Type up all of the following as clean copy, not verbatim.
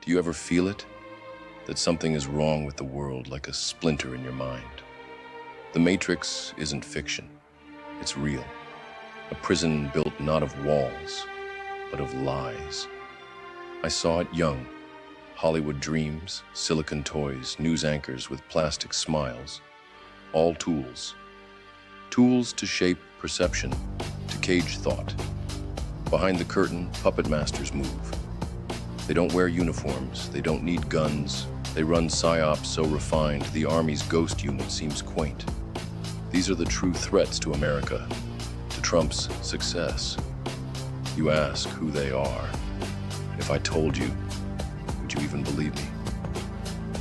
Do you ever feel it? That something is wrong with the world, like a splinter in your mind? The Matrix isn't fiction. It's real. A prison built not of walls, but of lies. I saw it young. Hollywood dreams, silicon toys, news anchors with plastic smiles. All tools. Tools to shape perception, to cage thought. Behind the curtain, puppet masters move. They don't wear uniforms, they don't need guns. They run psyops so refined, the Army's ghost unit seems quaint. These are the true threats to America, to Trump's success. You ask who they are. If I told you, would you even believe me?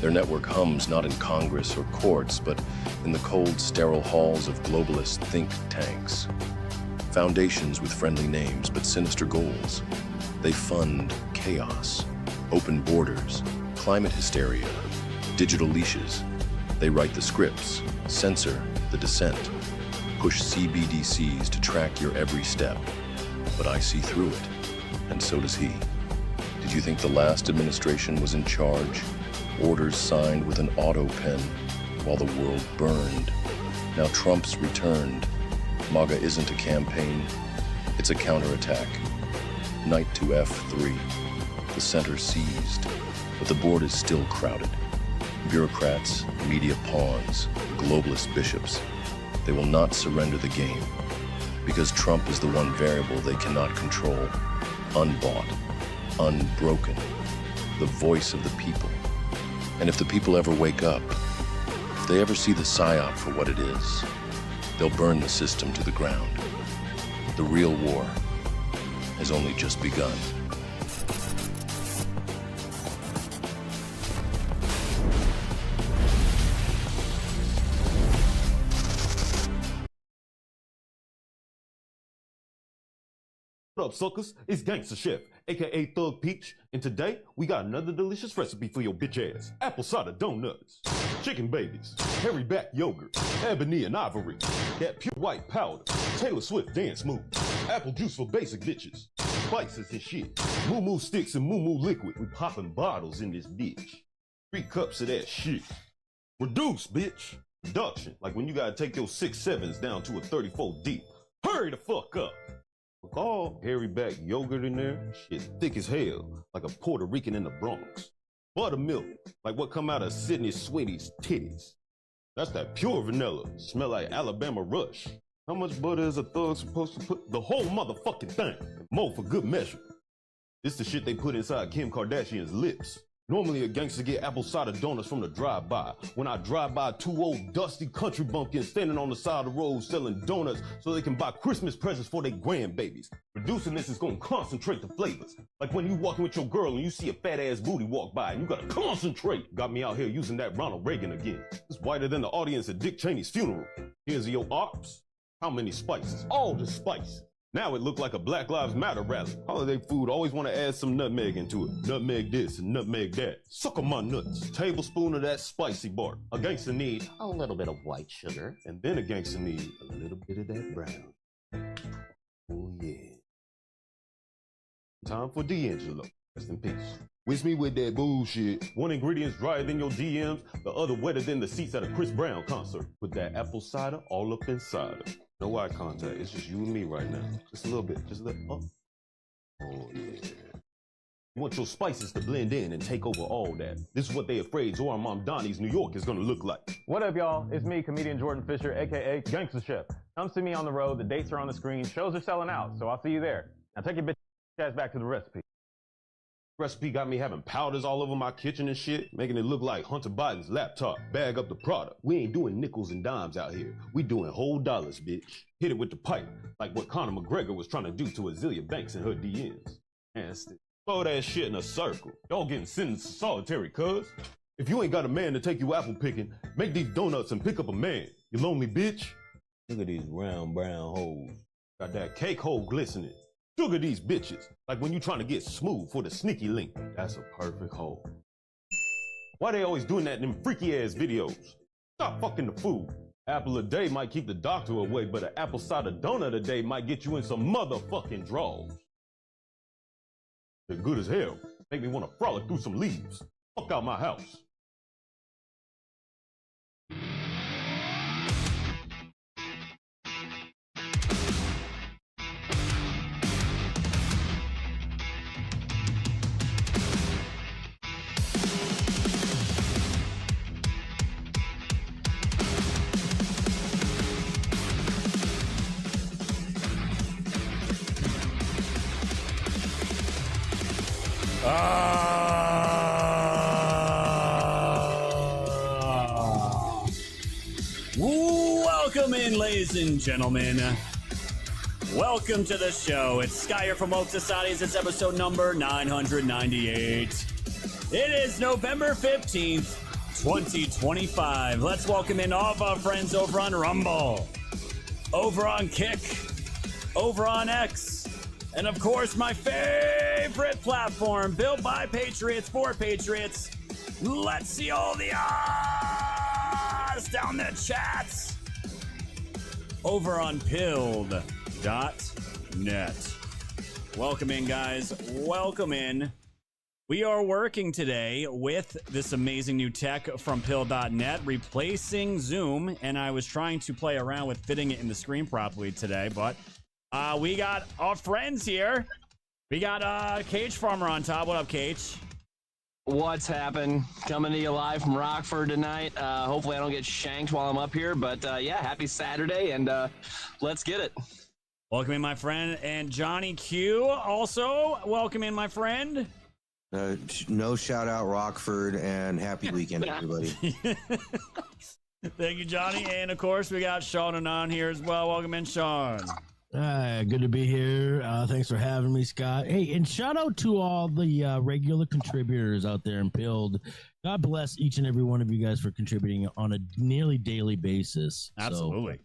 Their network hums not in Congress or courts, but in the cold, sterile halls of globalist think tanks. Foundations with friendly names, but sinister goals. They fund chaos, open borders, climate hysteria, digital leashes. They write the scripts, censor the dissent, push CBDCs to track your every step. But I see through it, and so does he. Did you think the last administration was in charge? Orders signed with an auto pen while the world burned. Now Trump's returned. MAGA isn't a campaign, it's a counterattack. Knight to F3. The center seized, but the board is still crowded. Bureaucrats, media pawns, globalist bishops. They will not surrender the game because Trump is the one variable they cannot control. Unbought, unbroken, the voice of the people. And if the people ever wake up, if they ever see the psyop for what it is, they'll burn the system to the ground. The real war has only just begun. What up, suckers? It's Gangsta Chef, aka Thug Peach, and today we got another delicious recipe for your bitch ass. Apple cider donuts, chicken babies, hairy back yogurt, ebony and ivory, that pure white powder, Taylor Swift dance move, apple juice for basic bitches, spices and shit, moo sticks and moo liquid. We popping bottles in this bitch. 3 cups of that shit. Reduce, bitch. Reduction, like when you gotta take your 6-7s down to a 34 deep. Hurry the fuck up. All hairy back yogurt in there, shit thick as hell, like a Puerto Rican in the Bronx. Buttermilk, like what come out of Sydney Sweeney's titties. That's that pure vanilla, smell like Alabama Rush. How much butter is a thug supposed to put? The whole motherfucking thing, and more for good measure. This the shit they put inside Kim Kardashian's lips. Normally a gangster get apple cider donuts from the drive-by. When I drive by 2 old dusty country bumpkins standing on the side of the road selling donuts so they can buy Christmas presents for their grandbabies. Reducing this is gonna concentrate the flavors. Like when you walking with your girl and you see a fat ass booty walk by and you gotta concentrate. Got me out here using that Ronald Reagan again. It's whiter than the audience at Dick Cheney's funeral. Here's your ops. How many spices? All the spices. Now it looked like a Black Lives Matter rally. Holiday food always want to add some nutmeg into it. Nutmeg this and nutmeg that. Suck on my nuts. Tablespoon of that spicy bark. A gangster need a little bit of white sugar. And then a gangster need a little bit of that brown. Oh yeah. Time for D'Angelo. Rest in peace. Wish me with that bullshit. One ingredient's drier than your DMs, the other wetter than the seats at a Chris Brown concert. Put that apple cider all up inside her. No eye contact, it's just you and me right now. Just a little bit, just a little, oh. Oh yeah. You want your spices to blend in and take over all that. This is what they afraid Zora Mom Donnie's New York is gonna look like. What up, y'all? It's me, comedian Jordan Fisher, aka Gangsta Chef. Come see me on the road, the dates are on the screen, shows are selling out, so I'll see you there. Now take your bitch ass back to the recipe. Recipe got me having powders all over my kitchen and shit, making it look like Hunter Biden's laptop. Bag up the product. We ain't doing nickels and dimes out here. We doing whole dollars, bitch. Hit it with the pipe, like what Conor McGregor was trying to do to Azealia Banks in her DMs. And throw that shit in a circle. Y'all getting sentenced to solitary, cuz. If you ain't got a man to take you apple picking, make these donuts and pick up a man. You lonely bitch. Look at these round brown holes. Got that cake hole glistening. Sugar these bitches, like when you trying to get smooth for the sneaky link. That's a perfect hole. Why they always doing that in them freaky ass videos? Stop fucking the food. Apple a day might keep the doctor away, but an apple cider donut a day might get you in some motherfucking draws. They're good as hell. Make me want to frolic through some leaves. Fuck out my house. Welcome in, ladies and gentlemen. Welcome to the show. It's Skyer from Woke Societies. It's episode number 998. It is November 15th, 2025. Let's welcome in all of our friends over on Rumble, over on Kick, over on X, and of course, my favorite platform, built by Patriots for Patriots. Let's see all the down the chats over on pilled.net. Welcome in, guys. Welcome in. We are working today with this amazing new tech from pilled.net, replacing Zoom, and I was trying to play around with fitting it in the screen properly today, but we got our friends here. We got Cage Farmer on top. What up, Cage? What's happened? Coming to you live from Rockford tonight. Hopefully I don't get shanked while I'm up here, but yeah, happy Saturday, and let's get it. Welcome in, my friend. And Johnny Q also, welcome in, my friend. No shout out Rockford, and happy weekend, everybody. Thank you, Johnny. And of course, we got Sean Anon here as well. Welcome in, Sean. Good to be here. Thanks for having me, Scott. Hey, and shout out to all the regular contributors out there in Pilled. God bless each and every one of you guys for contributing on a nearly daily basis. Absolutely. So,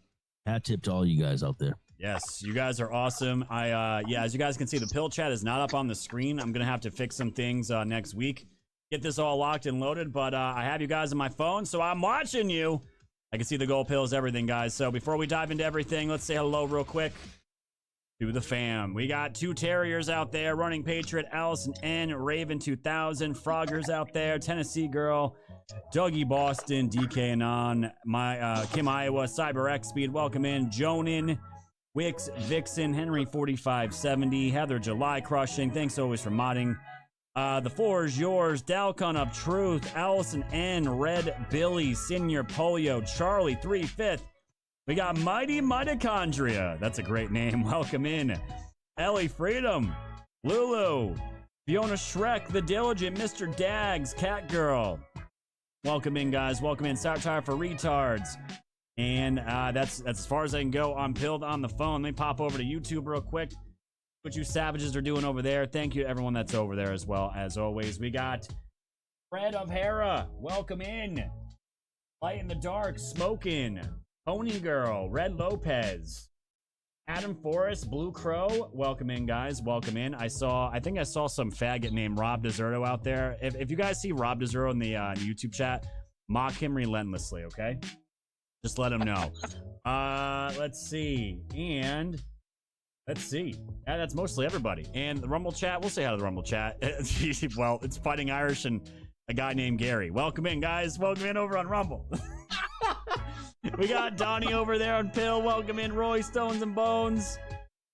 hat tip to all you guys out there. Yes, you guys are awesome. As you guys can see, the Pill chat is not up on the screen. I'm gonna have to fix some things next week, get this all locked and loaded. But I have you guys on my phone, so I'm watching you. I can see the gold pills, everything, guys. So before we dive into everything, let's say hello real quick to the fam. We got two Terriers out there, Running Patriot, Allison N, Raven 2000, Froggers out there, Tennessee Girl, Dougie Boston, DK Anon, my Kim Iowa, Cyber X Speed, welcome in, Jonan, Wix, Vixen, Henry 4570, Heather July Crushing, thanks always for modding. The floor is yours. Dalcon of Truth, Allison N, Red Billy, Senior Polio, Charlie 3/5. We got Mighty Mitochondria. That's a great name. Welcome in. Ellie Freedom, Lulu, Fiona Shrek, The Diligent, Mr. Dags, Cat Girl. Welcome in, guys. Welcome in. Satire for Retards. And that's as far as I can go on Pilled on the phone. Let me pop over to YouTube real quick. What you savages are doing over there. Thank you to everyone that's over there as well. As always, we got Fred of Hera. Welcome in. Light in the Dark, Smoking, Pony Girl, Red Lopez, Adam Forrest, Blue Crow. Welcome in, guys. Welcome in. I think I saw some faggot named Rob Deserto out there. If you guys see Rob Deserto in the YouTube chat, mock him relentlessly, okay? Just let him know. Let's see. And let's see. Yeah, that's mostly everybody. And the Rumble chat, we'll say hi to the Rumble chat. Well, it's Fighting Irish and a guy named Gary. Welcome in, guys. Welcome in over on Rumble. We got Donnie over there on Pill. Welcome in, Roy, Stones and Bones.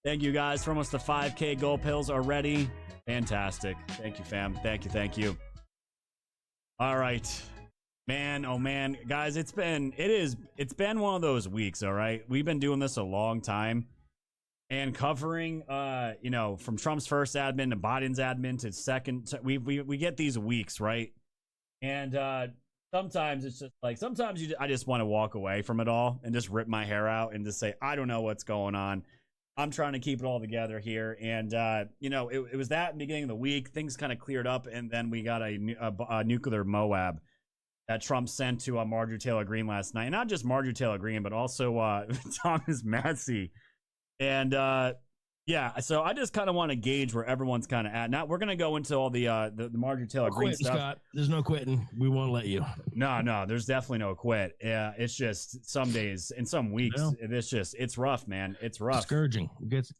Thank you, guys, for almost the 5K gold pills already. Fantastic. Thank you, fam. Thank you. All right. Man, oh man, guys, it's been one of those weeks, all right? We've been doing this a long time. And covering, from Trump's first admin to Biden's admin to second, we get these weeks, right? And sometimes it's just like, I just want to walk away from it all and just rip my hair out and just say, I don't know what's going on. I'm trying to keep it all together here. And, it was that beginning of the week. Things kind of cleared up, and then we got a nuclear Moab that Trump sent to Marjorie Taylor Greene last night. And not just Marjorie Taylor Greene, but also Thomas Massey. And so I just kind of want to gauge where everyone's kind of at. Now we're gonna go into all the Marjorie Taylor Greene stuff. Scott, there's no quitting. We won't let you. No, there's definitely no quit. Yeah, it's just some days and some weeks. It's rough, man. It's rough. Discouraging.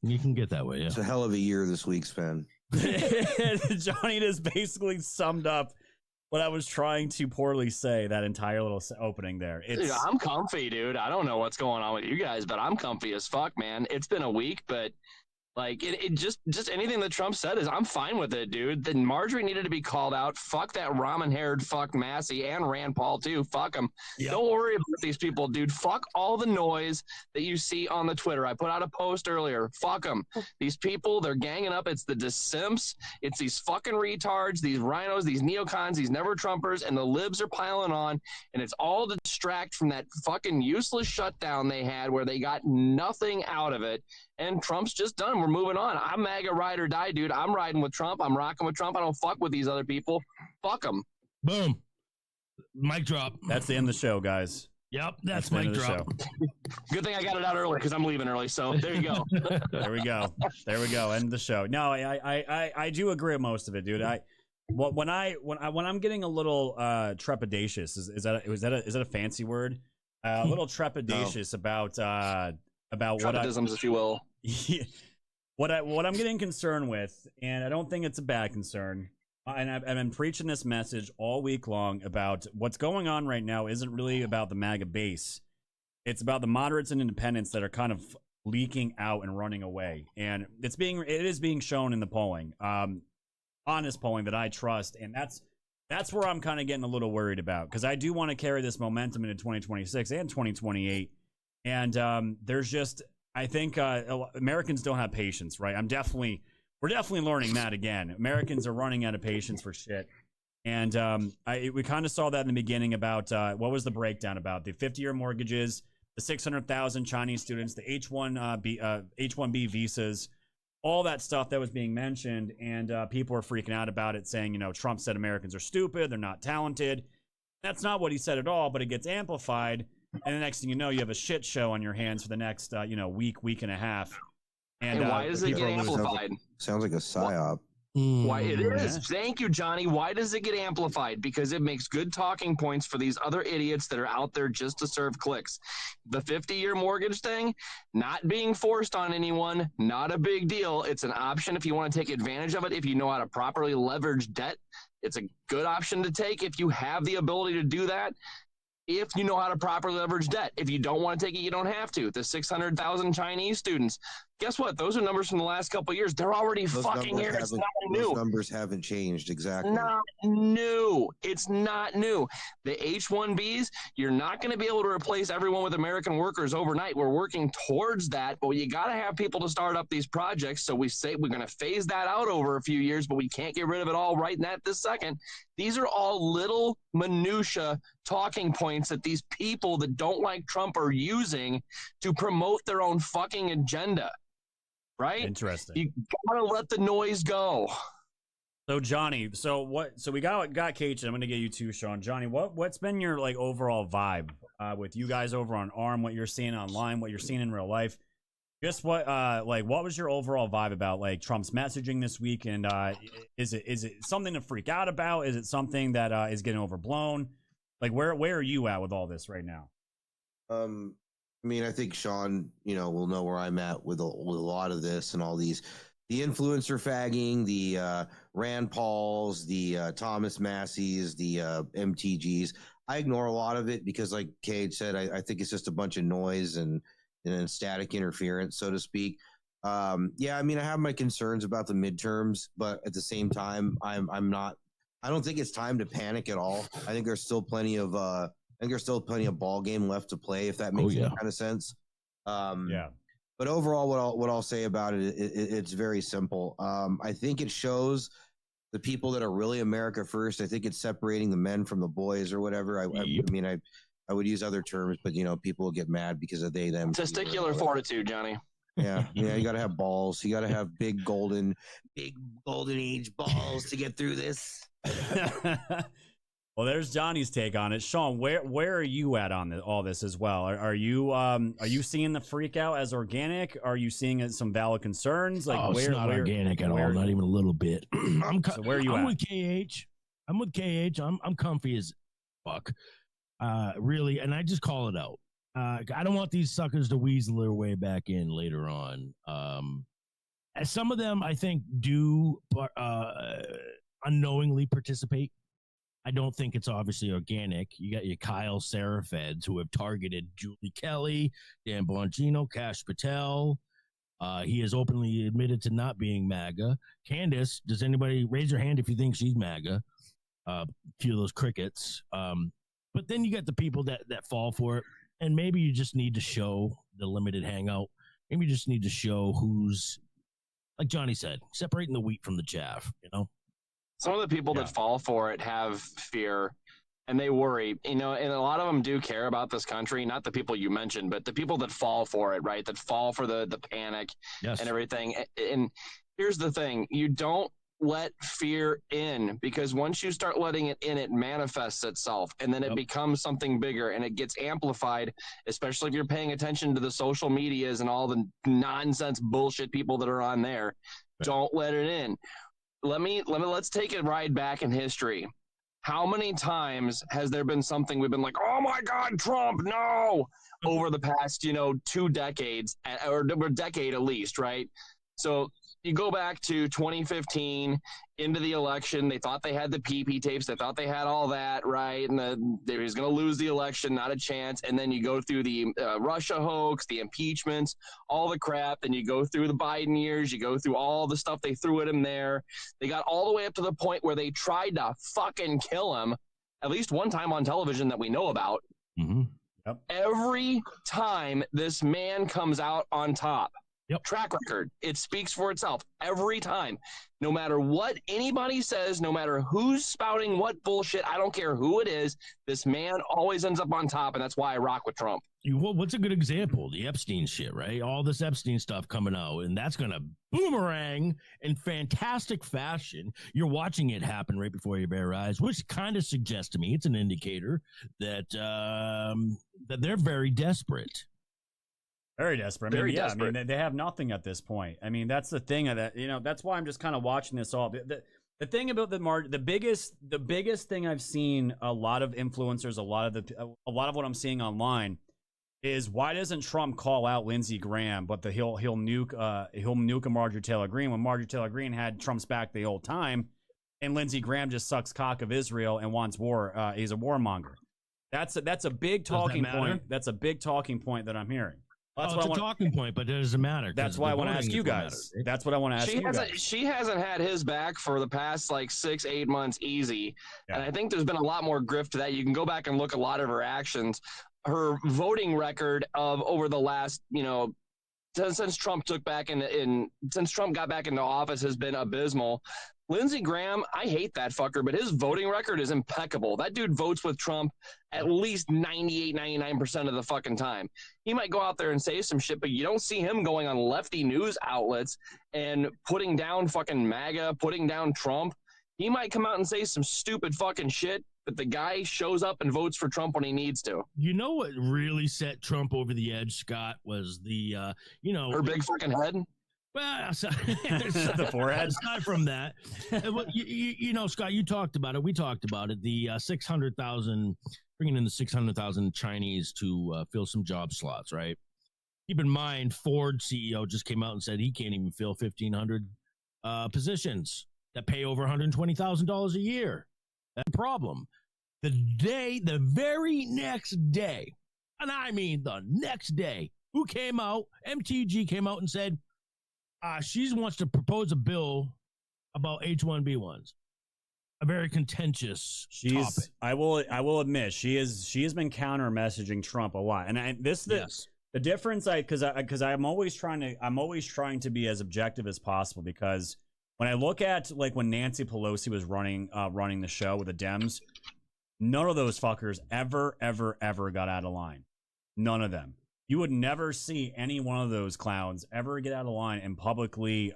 You can get that way. Yeah. It's a hell of a year this week's been. Johnny just basically summed up what I was trying to poorly say, that entire little opening there. Dude, I'm comfy, dude. I don't know what's going on with you guys, but I'm comfy as fuck, man. It's been a week, but like it just anything that Trump said is I'm fine with it, dude. Then Marjorie needed to be called out. Fuck that ramen-haired fuck Massey and Rand Paul too. Fuck them. Yep. Don't worry about these people, dude. Fuck all the noise that you see on the Twitter. I put out a post earlier. Fuck them. These people, they're ganging up. It's the DeSimps. It's these fucking retards, these rhinos, these neocons, these never Trumpers, and the libs are piling on. And it's all to distract from that fucking useless shutdown they had where they got nothing out of it. And Trump's just done. We're moving on. I'm MAGA ride or die, dude. I'm riding with Trump. I'm rocking with Trump. I don't fuck with these other people. Fuck them. Boom. Mic drop. That's the end of the show, guys. Yep, that's mic drop. Good thing I got it out early because I'm leaving early. So there you go. There we go. There we go. End the show. No, I do agree with most of it, dude. When I'm getting a little trepidatious, is that a fancy word? A little trepidatious about what if you will. What I'm getting concerned with, and I don't think it's a bad concern, and I've been preaching this message all week long about what's going on right now isn't really about the MAGA base. It's about the moderates and independents that are kind of leaking out and running away, and it is being shown in the polling, honest polling that I trust, and that's where I'm kind of getting a little worried about, because I do want to carry this momentum into 2026 and 2028, and there's just. I think Americans don't have patience, right? We're definitely learning that again. Americans are running out of patience for shit. And we kind of saw that in the beginning about what was the breakdown about the 50-year mortgages, the 600,000 Chinese students, the H-1B visas, all that stuff that was being mentioned. And people were freaking out about it, saying, Trump said Americans are stupid, they're not talented. That's not what he said at all, but it gets amplified. And the next thing you know, you have a shit show on your hands for the next, week and a half. And why does it get amplified? Sounds like a psyop. Why it is. Thank you, Johnny. Why does it get amplified? Because it makes good talking points for these other idiots that are out there just to serve clicks. The 50-year mortgage thing, not being forced on anyone, not a big deal. It's an option if you want to take advantage of it. If you know how to properly leverage debt, it's a good option to take if you have the ability to do that. If you know how to properly leverage debt. If you don't want to take it, you don't have to. The 600,000 Chinese students, guess what? Those are numbers from the last couple of years. They're already fucking here. It's not new. Those numbers haven't changed, exactly. Not new. It's not new. The H-1Bs, you're not going to be able to replace everyone with American workers overnight. We're working towards that, but you got to have people to start up these projects. So we say we're going to phase that out over a few years, but we can't get rid of it all right in this second. These are all little minutia talking points that these people that don't like Trump are using to promote their own fucking agenda. Right? Interesting. You gotta let the noise go. So Johnny, so we got Kate. I'm gonna get you too, Sean. Johnny, what's been your overall vibe with you guys over on ARM? What you're seeing online, what you're seeing in real life? Just what was your overall vibe about Trump's messaging this week? And is it something to freak out about? Is it something that is getting overblown? Where are you at with all this right now? I think Sean, will know where I'm at with a lot of this and all these, the influencer fagging, the Rand Pauls, the Thomas Masseys, the MTGs. I ignore a lot of it because, like Cade said, I think it's just a bunch of noise and static interference, so to speak. I have my concerns about the midterms, but at the same time, I don't think it's time to panic at all. I think there's still plenty of ball game left to play, if that makes any kind of sense. But overall, what I'll say about it, it's very simple. I think it shows the people that are really America first. I think it's separating the men from the boys or whatever. I would use other terms, but people will get mad because of they, them. Testicular fortitude, Johnny. Yeah. You got to have balls. You got to have big golden age balls to get through this. Well, there's Johnny's take on it. Sean, where are you at on all this as well? Are you seeing the freak out as organic? Are you seeing some valid concerns? It's not organic at all, not even a little bit. So where are you at? With KH. I'm with KH. I'm comfy as fuck. Really, and I just call it out. I don't want these suckers to weasel their way back in later on. some of them I think do unknowingly participate. I don't think it's obviously organic. You got your Kyle Serafeds who have targeted Julie Kelly, Dan Bongino, Kash Patel. He has openly admitted to not being MAGA. Candace, does anybody raise your hand if you think she's MAGA? A few of those crickets. But then you got the people that fall for it. And maybe you just need to show the limited hangout. Maybe you just need to show who's, like Johnny said, separating the wheat from the chaff, you know? Some of the people that fall for it have fear and they worry, you know, and a lot of them do care about this country, not the people you mentioned, but the people that fall for it, right? That fall for the panic and everything. And here's the thing, you don't let fear in, because once you start letting it in, it manifests itself and then it becomes something bigger and it gets amplified, especially if you're paying attention to the social medias and all the nonsense bullshit people that are on there. Don't let it in. Let's take a ride back in history. How many times has there been something we've been like, oh my God, Trump, no, over the past, 2 decades, or a decade at least, right? So you go back to 2015 into the election. They thought they had the PP tapes. They thought they had all that, right? And they was going to lose the election, not a chance. And then you go through the Russia hoax, the impeachments, all the crap. Then you go through the Biden years. You go through all the stuff they threw at him there. They got all the way up to the point where they tried to fucking kill him, at least one time on television that we know about. Mm-hmm. Yep. Every time this man comes out on top. Yep. Track record. It speaks for itself every time. No matter what anybody says, no matter who's spouting what bullshit, I don't care who it is, this man always ends up on top, and that's why I rock with Trump. What's a good example? The Epstein shit, right? All this Epstein stuff coming out, and that's going to boomerang in fantastic fashion. You're watching it happen right before your bare eyes, which kind of suggests to me it's an indicator that that they're very desperate. Very desperate. Very desperate. I mean, they have nothing at this point. I mean, that's the thing of that. That's why I'm just kind of watching this all. The thing about the biggest thing I've seen a lot of influencers, a lot of what I'm seeing online is, why doesn't Trump call out Lindsey Graham, but he'll nuke a Marjorie Taylor Greene, when Marjorie Taylor Greene had Trump's back the whole time, and Lindsey Graham just sucks cock of Israel and wants war. He's a warmonger. That's a big talking point. That's a big talking point that I'm hearing. It's a talking point, but it doesn't matter. That's why I want to ask you guys. Right? That's what I want to ask you guys. She hasn't had his back for the past 6-8 months easy. Yeah. And I think there's been a lot more grift to that. You can go back and look at a lot of her actions. Her voting record of over the last, since Trump got back into office has been abysmal. Lindsey Graham, I hate that fucker, but his voting record is impeccable. That dude votes with Trump at least 98, 99% of the fucking time. He might go out there and say some shit, but you don't see him going on lefty news outlets and putting down fucking MAGA, putting down Trump. He might come out and say some stupid fucking shit, but the guy shows up and votes for Trump when he needs to. You know what really set Trump over the edge, Scott, was the, her big fucking head? Well, the forehead. Aside from that, Scott, you talked about it. We talked about it. The 600,000, bringing in the 600,000 Chinese to fill some job slots, right? Keep in mind, Ford CEO just came out and said he can't even fill 1,500 positions that pay over $120,000 a year. That's a problem. The very next day, and I mean the next day, who came out? MTG came out and said, she wants to propose a bill about H-1B1s. A very contentious topic. I will admit, she has been counter messaging Trump a lot, and the difference. Because I'm always trying to be as objective as possible, because when I look at when Nancy Pelosi was running the show with the Dems, none of those fuckers ever got out of line. None of them. You would never see any one of those clowns ever get out of line and publicly,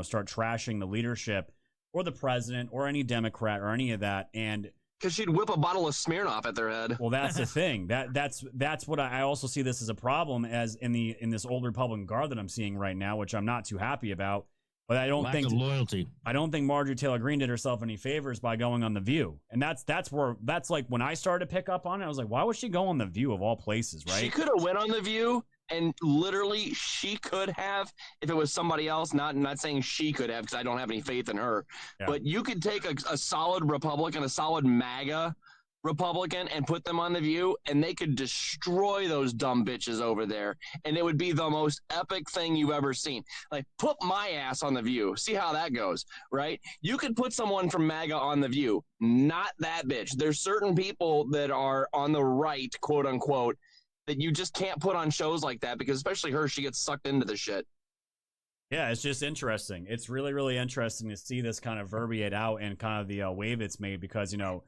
start trashing the leadership or the president or any Democrat or any of that. And because she'd whip a bottle of Smirnoff at their head. Well, that's the thing. That's what I also see this as a problem as in this old Republican guard that I'm seeing right now, which I'm not too happy about. But I don't think loyalty. I don't think Marjorie Taylor Greene did herself any favors by going on The View, and that's when I started to pick up on it. I was like, why would she go on The View of all places, right? She could have went on The View And literally, she could have, if it was somebody else, not saying she could have, because I don't have any faith in her, but you could take a solid Republican, a solid MAGA Republican, and put them on The View, and they could destroy those dumb bitches over there. And it would be the most epic thing you've ever seen. Like, put my ass on The View. See how that goes, right? You could put someone from MAGA on The View, not that bitch. There's certain people that are on the right, quote unquote, that you just can't put on shows like that, because especially her, she gets sucked into the shit. Yeah, it's just interesting. It's really, really interesting to see this kind of verbiate out and kind of the wave it's made, because, you know,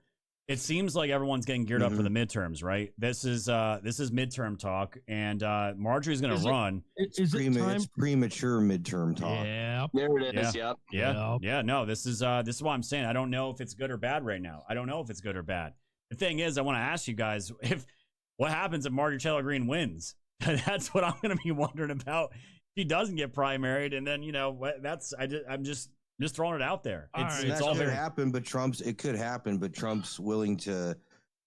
it seems like everyone's getting geared up for the midterms, right? This is midterm talk, and Marjorie's going to run. It's premature midterm talk. Yeah. There it is. Yep. Yeah. No, this is why I'm saying I don't know if it's good or bad right now. I don't know if it's good or bad. The thing is, I want to ask you guys what happens if Marjorie Taylor Greene wins? That's what I'm going to be wondering about. She doesn't get primaried, and then, you know, I'm just throwing it out there. It's all could happen, but it could happen, but Trump's willing to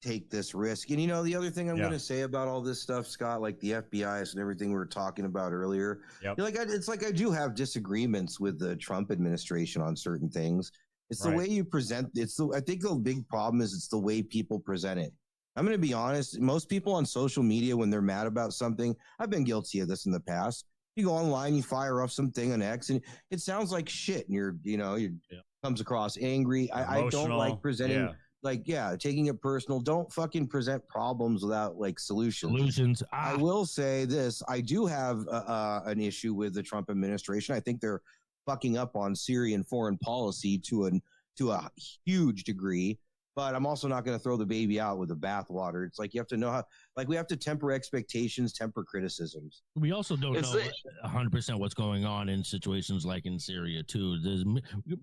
take this risk. And, you know, the other thing I'm going to say about all this stuff, Scott, like the FBI and everything we were talking about earlier, it's like I do have disagreements with the Trump administration on certain things. It's the way you present. I think the big problem is it's the way people present it. I'm going to be honest. Most people on social media, when they're mad about something, I've been guilty of this in the past. You go online, you fire off something on X, and it sounds like shit, and you comes across angry. I don't like presenting taking it personal. Don't fucking present problems without like solutions. I will say this: I do have an issue with the Trump administration. I think they're fucking up on Syrian foreign policy to a huge degree. But I'm also not going to throw the baby out with the bathwater. It's like you have to know how, like, we have to temper expectations, temper criticisms. We also don't know 100% what's going on in situations like in Syria, too. There's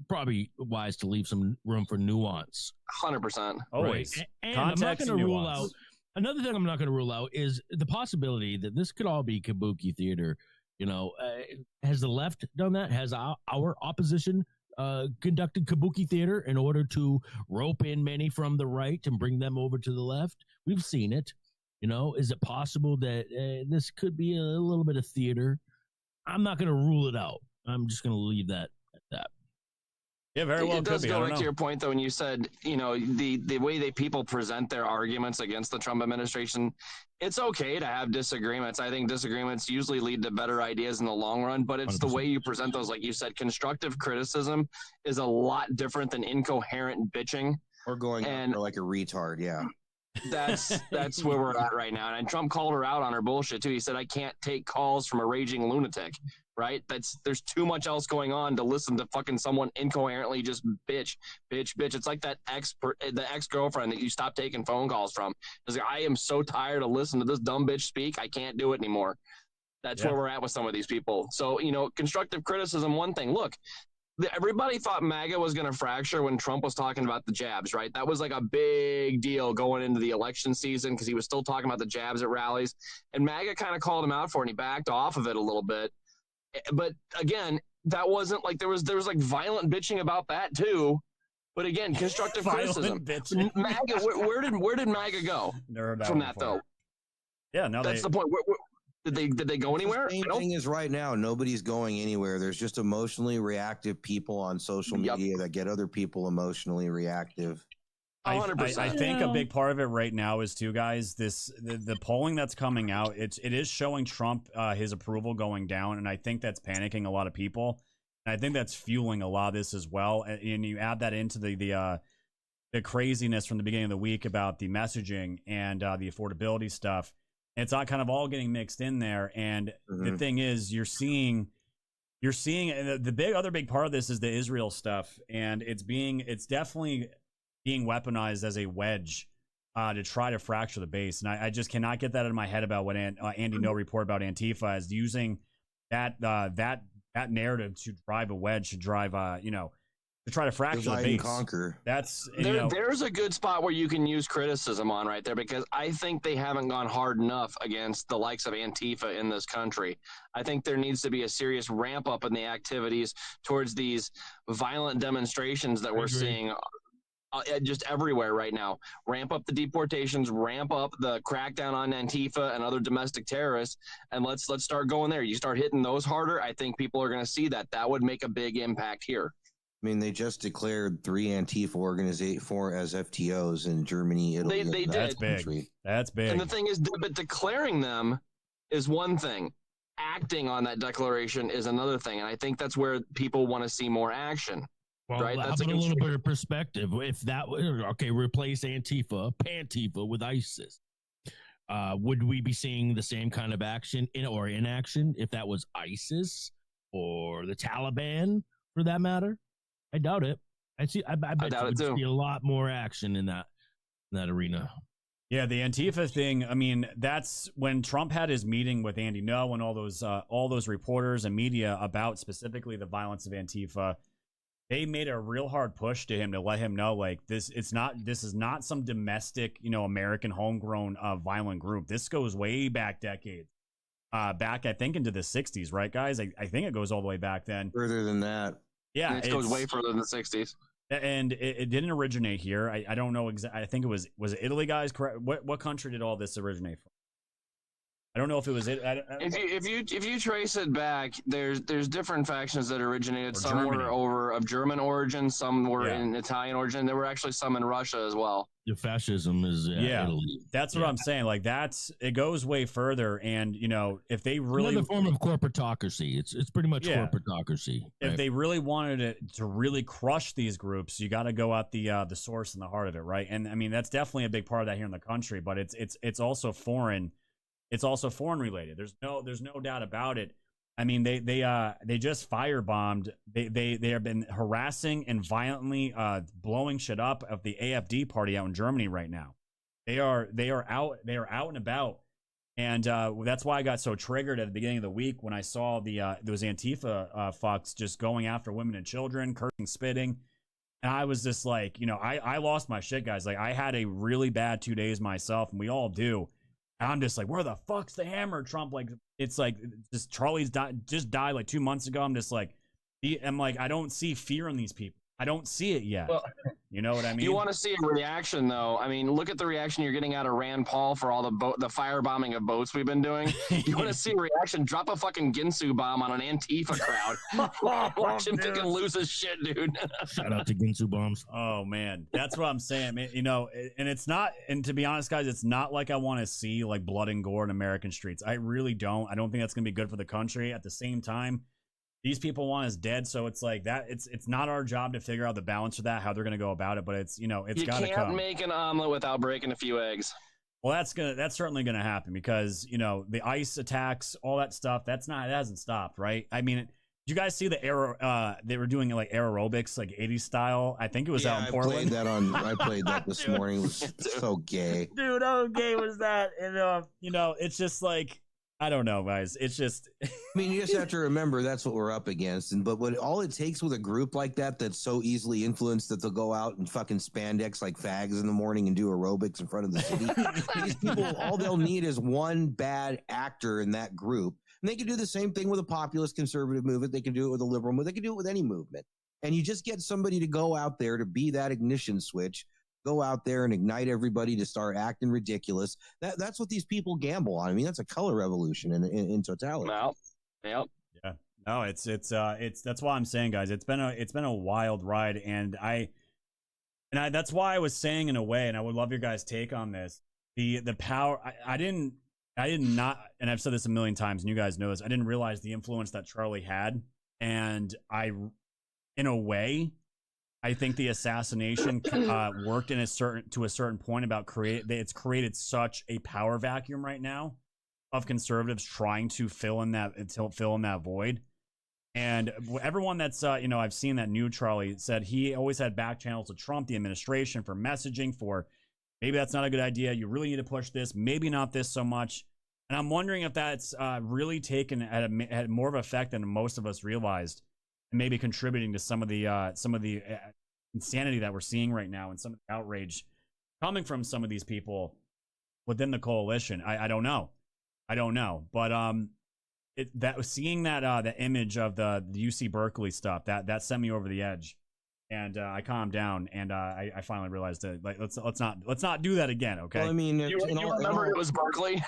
probably wise to leave some room for nuance. 100%. Always. Right? And I'm not going to rule out, another thing I'm not going to rule out is the possibility that this could all be kabuki theater. You know, has the left done that? Has our opposition conducted kabuki theater in order to rope in many from the right and bring them over to the left? We've seen it. You know, is it possible that this could be a little bit of theater? I'm not going to rule it out. I'm just going to leave that at that. Yeah, very well. It does go back to your point, though, when you said, you know, the way that people present their arguments against the Trump administration, it's okay to have disagreements. I think disagreements usually lead to better ideas in the long run, but it's 100%. The way you present those. Like you said, constructive criticism is a lot different than incoherent bitching. Or going after like a retard, yeah. That's where we're at right now. And Trump called her out on her bullshit, too. He said, I can't take calls from a raging lunatic. Right? There's too much else going on to listen to fucking someone incoherently just bitch. It's like the ex-girlfriend that you stopped taking phone calls from. It's like, I am so tired of listening to this dumb bitch speak. I can't do it anymore. That's where we're at with some of these people. So, you know, constructive criticism, one thing. Look, everybody thought MAGA was going to fracture when Trump was talking about the jabs, right? That was like a big deal going into the election season because he was still talking about the jabs at rallies. And MAGA kind of called him out for it, and he backed off of it a little bit. But again, that wasn't like there was like violent bitching about that too. But again, constructive criticism. MAGA, where did MAGA go from that though? Yeah, no, that's the point. Did they go anywhere? The thing is, right now nobody's going anywhere. There's just emotionally reactive people on social media that get other people emotionally reactive. I think a big part of it right now is too, guys, the polling that's coming out, it is showing Trump his approval going down, and I think that's panicking a lot of people. And I think that's fueling a lot of this as well. And you add that into the craziness from the beginning of the week about the messaging and the affordability stuff. It's not kind of all getting mixed in there. And the thing is, you're seeing the other big part of this is the Israel stuff, and it's definitely being weaponized as a wedge to try to fracture the base. And I just cannot get that out of my head about what Andy No report about Antifa is using that narrative to drive a wedge, to drive, to try to fracture the base. Conquer. There's a good spot where you can use criticism on right there, because I think they haven't gone hard enough against the likes of Antifa in this country. I think there needs to be a serious ramp up in the activities towards these violent demonstrations that we're seeing just everywhere right now. Ramp up the deportations, ramp up the crackdown on Antifa and other domestic terrorists, and let's start going there. You start hitting those harder, I think people are going to see that. That would make a big impact here. I mean, they just declared 3 Antifa organizations, 4 as FTOs in Germany, Italy. They and did. That's big. That's big. And the thing is, but declaring them is one thing. Acting on that declaration is another thing, and I think that's where people want to see more action. Well, Right, how that's about a a little bit of perspective? If that okay, replace Pantifa with ISIS, would we be seeing the same kind of action or inaction if that was ISIS or the Taliban, for that matter? I doubt it. I bet doubt you it would too. see a lot more action in that arena. Yeah, the Antifa thing. I mean, that's when Trump had his meeting with Andy Ngo and all those reporters and media about specifically the violence of Antifa. They made a real hard push to him to let him know, like, this is not some domestic, American homegrown violent group. This goes way back decades. Back, I think, into the 60s, right, guys? I think it goes all the way back then. Further than that. Yeah, It goes way further than the 60s. And it didn't originate here. I don't know exactly. I think it was it Italy, guys? Correct. What country did all this originate from? I don't know if it was it. If you trace it back, there's different factions that originated. Or Some Germany. were over of German origin, some were Yeah. in Italian origin. There were actually some in Russia as well. The fascism is Italy. That's what I'm saying. Like, it goes way further. And if they really Another form of corporatocracy. It's pretty much corporatocracy. if right? they really wanted it to really crush these groups, you got to go at the source and the heart of it, right? And I mean, that's definitely a big part of that here in the country. But it's also foreign. It's also foreign related. There's no doubt about it. I mean, they just firebombed. They have been harassing and violently blowing shit up of the AfD party out in Germany right now. They are out and about, and that's why I got so triggered at the beginning of the week when I saw those Antifa fucks just going after women and children, cursing, spitting, and I was just like, I lost my shit, guys. Like, I had a really bad 2 days myself, and we all do. And I'm just like, where the fuck's the hammer, Trump? Like, it's like, just Charlie's just died like 2 months ago. I'm just like, I don't see fear in these people. I don't see it yet. Well, you know what I mean? You want to see a reaction, though. I mean, look at the reaction you're getting out of Rand Paul for all the firebombing of boats we've been doing. You want to see a reaction? Drop a fucking Ginsu bomb on an Antifa crowd. Watch him fucking lose his shit, dude. Shout out to Ginsu bombs. Oh man, that's what I'm saying. Man, and it's not. And to be honest, guys, it's not like I want to see like blood and gore in American streets. I really don't. I don't think that's gonna be good for the country. At the same time, these people want us dead, so it's like that. It's not our job to figure out the balance of that, how they're going to go about it. But it's You got to can't come. make an omelet without breaking a few eggs. Well, that's certainly going to happen because the ICE attacks, all that stuff. That hasn't stopped, right? I mean, did you guys see the they were doing like aerobics, like 80s style? I think it was out in Portland. I played that this morning. It was so gay. Dude, how gay was that? And it's just like, I don't know, guys. It's just. I mean, you just have to remember that's what we're up against. But all it takes with a group like that that's so easily influenced that they'll go out and fucking spandex like fags in the morning and do aerobics in front of the city. These people, all they'll need is one bad actor in that group. And they can do the same thing with a populist conservative movement. They can do it with a liberal movement. They can do it with any movement. And you just get somebody to go out there to be that ignition switch. Go out there and ignite everybody to start acting ridiculous. That's what these people gamble on. I mean, that's a color revolution in totality. Well, yep. Yeah. No, it's that's why I'm saying, guys, it's been a wild ride, and that's why I was saying in a way, and I would love your guys' take on this. The power. I did not, and I've said this a million times, and you guys know this. I didn't realize the influence that Charlie had, and in a way, I think the assassination worked to a certain point about it's created such a power vacuum right now of conservatives trying to fill in that void. And everyone that's I've seen that knew Charlie said he always had back channels to Trump, the administration, for messaging for maybe that's not a good idea. You really need to push this. Maybe not this so much. And I'm wondering if that's really taken had more of an effect than most of us realized. Maybe contributing to some of the insanity that we're seeing right now and some of the outrage coming from some of these people within the coalition. I don't know, but seeing that the image of the UC Berkeley stuff that sent me over the edge. And I calmed down, and I finally realized that like let's not do that again, okay? Well, I mean, You remember it was Berkeley?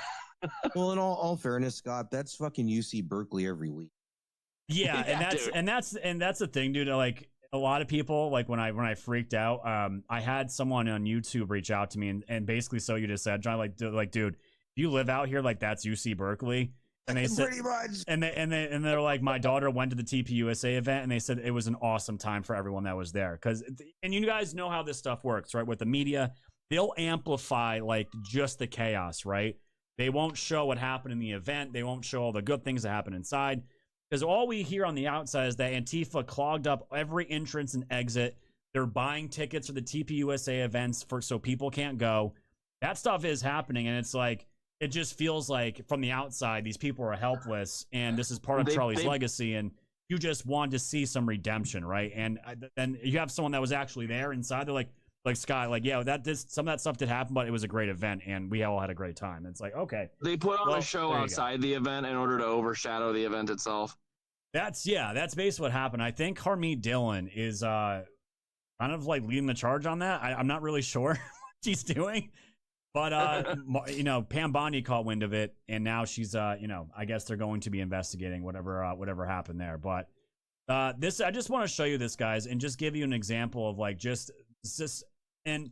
well, in all fairness, Scott, that's fucking UC Berkeley every week. Yeah, Yeah, and that's the thing, dude. Like a lot of people, like when I freaked out, I had someone on YouTube reach out to me and basically so you just said, John, like dude, if you live out here, like that's UC Berkeley. And they said, pretty much. and they're like, my daughter went to the TPUSA event, and they said it was an awesome time for everyone that was there. And you guys know how this stuff works, right? With the media, they'll amplify like just the chaos, right? They won't show what happened in the event. They won't show all the good things that happen inside, because all we hear on the outside is that Antifa clogged up every entrance and exit. They're buying tickets for the TPUSA events so people can't go. That stuff is happening, and it's like, it just feels like from the outside, these people are helpless, and this is part of Charlie's legacy, and you just want to see some redemption, right? And then you have someone that was actually there inside. They're like Scott, like, yeah, some of that stuff did happen, but it was a great event, and we all had a great time. It's like, okay. They put on a show outside the event in order to overshadow the event itself. That's basically what happened. I think Harmeet Dillon is kind of like leading the charge on that. I'm not really sure what she's doing. But, Pam Bondi caught wind of it, and now she's, I guess they're going to be investigating whatever happened there. But I just want to show you this, guys, and just give you an example of, like, just this. And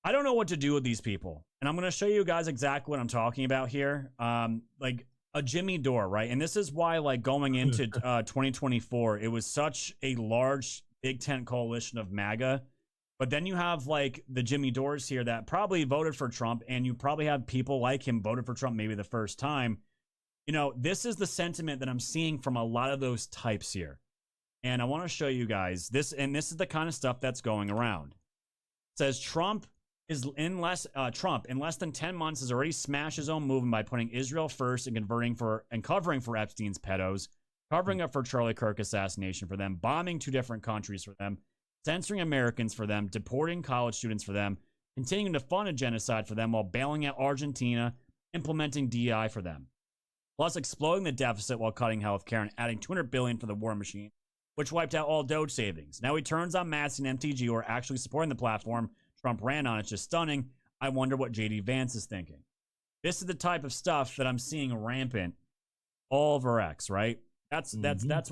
I don't know what to do with these people. And I'm going to show you guys exactly what I'm talking about here. Like a Jimmy Dore, right? And this is why, like, going into 2024, it was such a large big tent coalition of MAGA. But then you have like the Jimmy Dores here that probably voted for Trump, and you probably have people like him voted for Trump maybe the first time. This is the sentiment that I'm seeing from a lot of those types here. And I want to show you guys this, and this is the kind of stuff that's going around. It says Trump in less than 10 months has already smashed his own movement by putting Israel first and covering for Epstein's pedos, covering up for Charlie Kirk assassination for them, bombing 2 different countries for them, censoring Americans for them, deporting college students for them, continuing to fund a genocide for them while bailing out Argentina, implementing DEI for them, plus exploding the deficit while cutting healthcare and adding $200 billion for the war machine, which wiped out all Doge savings. Now he turns on Massey and MTG, who are actually supporting the platform Trump ran on. It's just stunning. I wonder what JD Vance is thinking. This is the type of stuff that I'm seeing rampant all over X, right? That's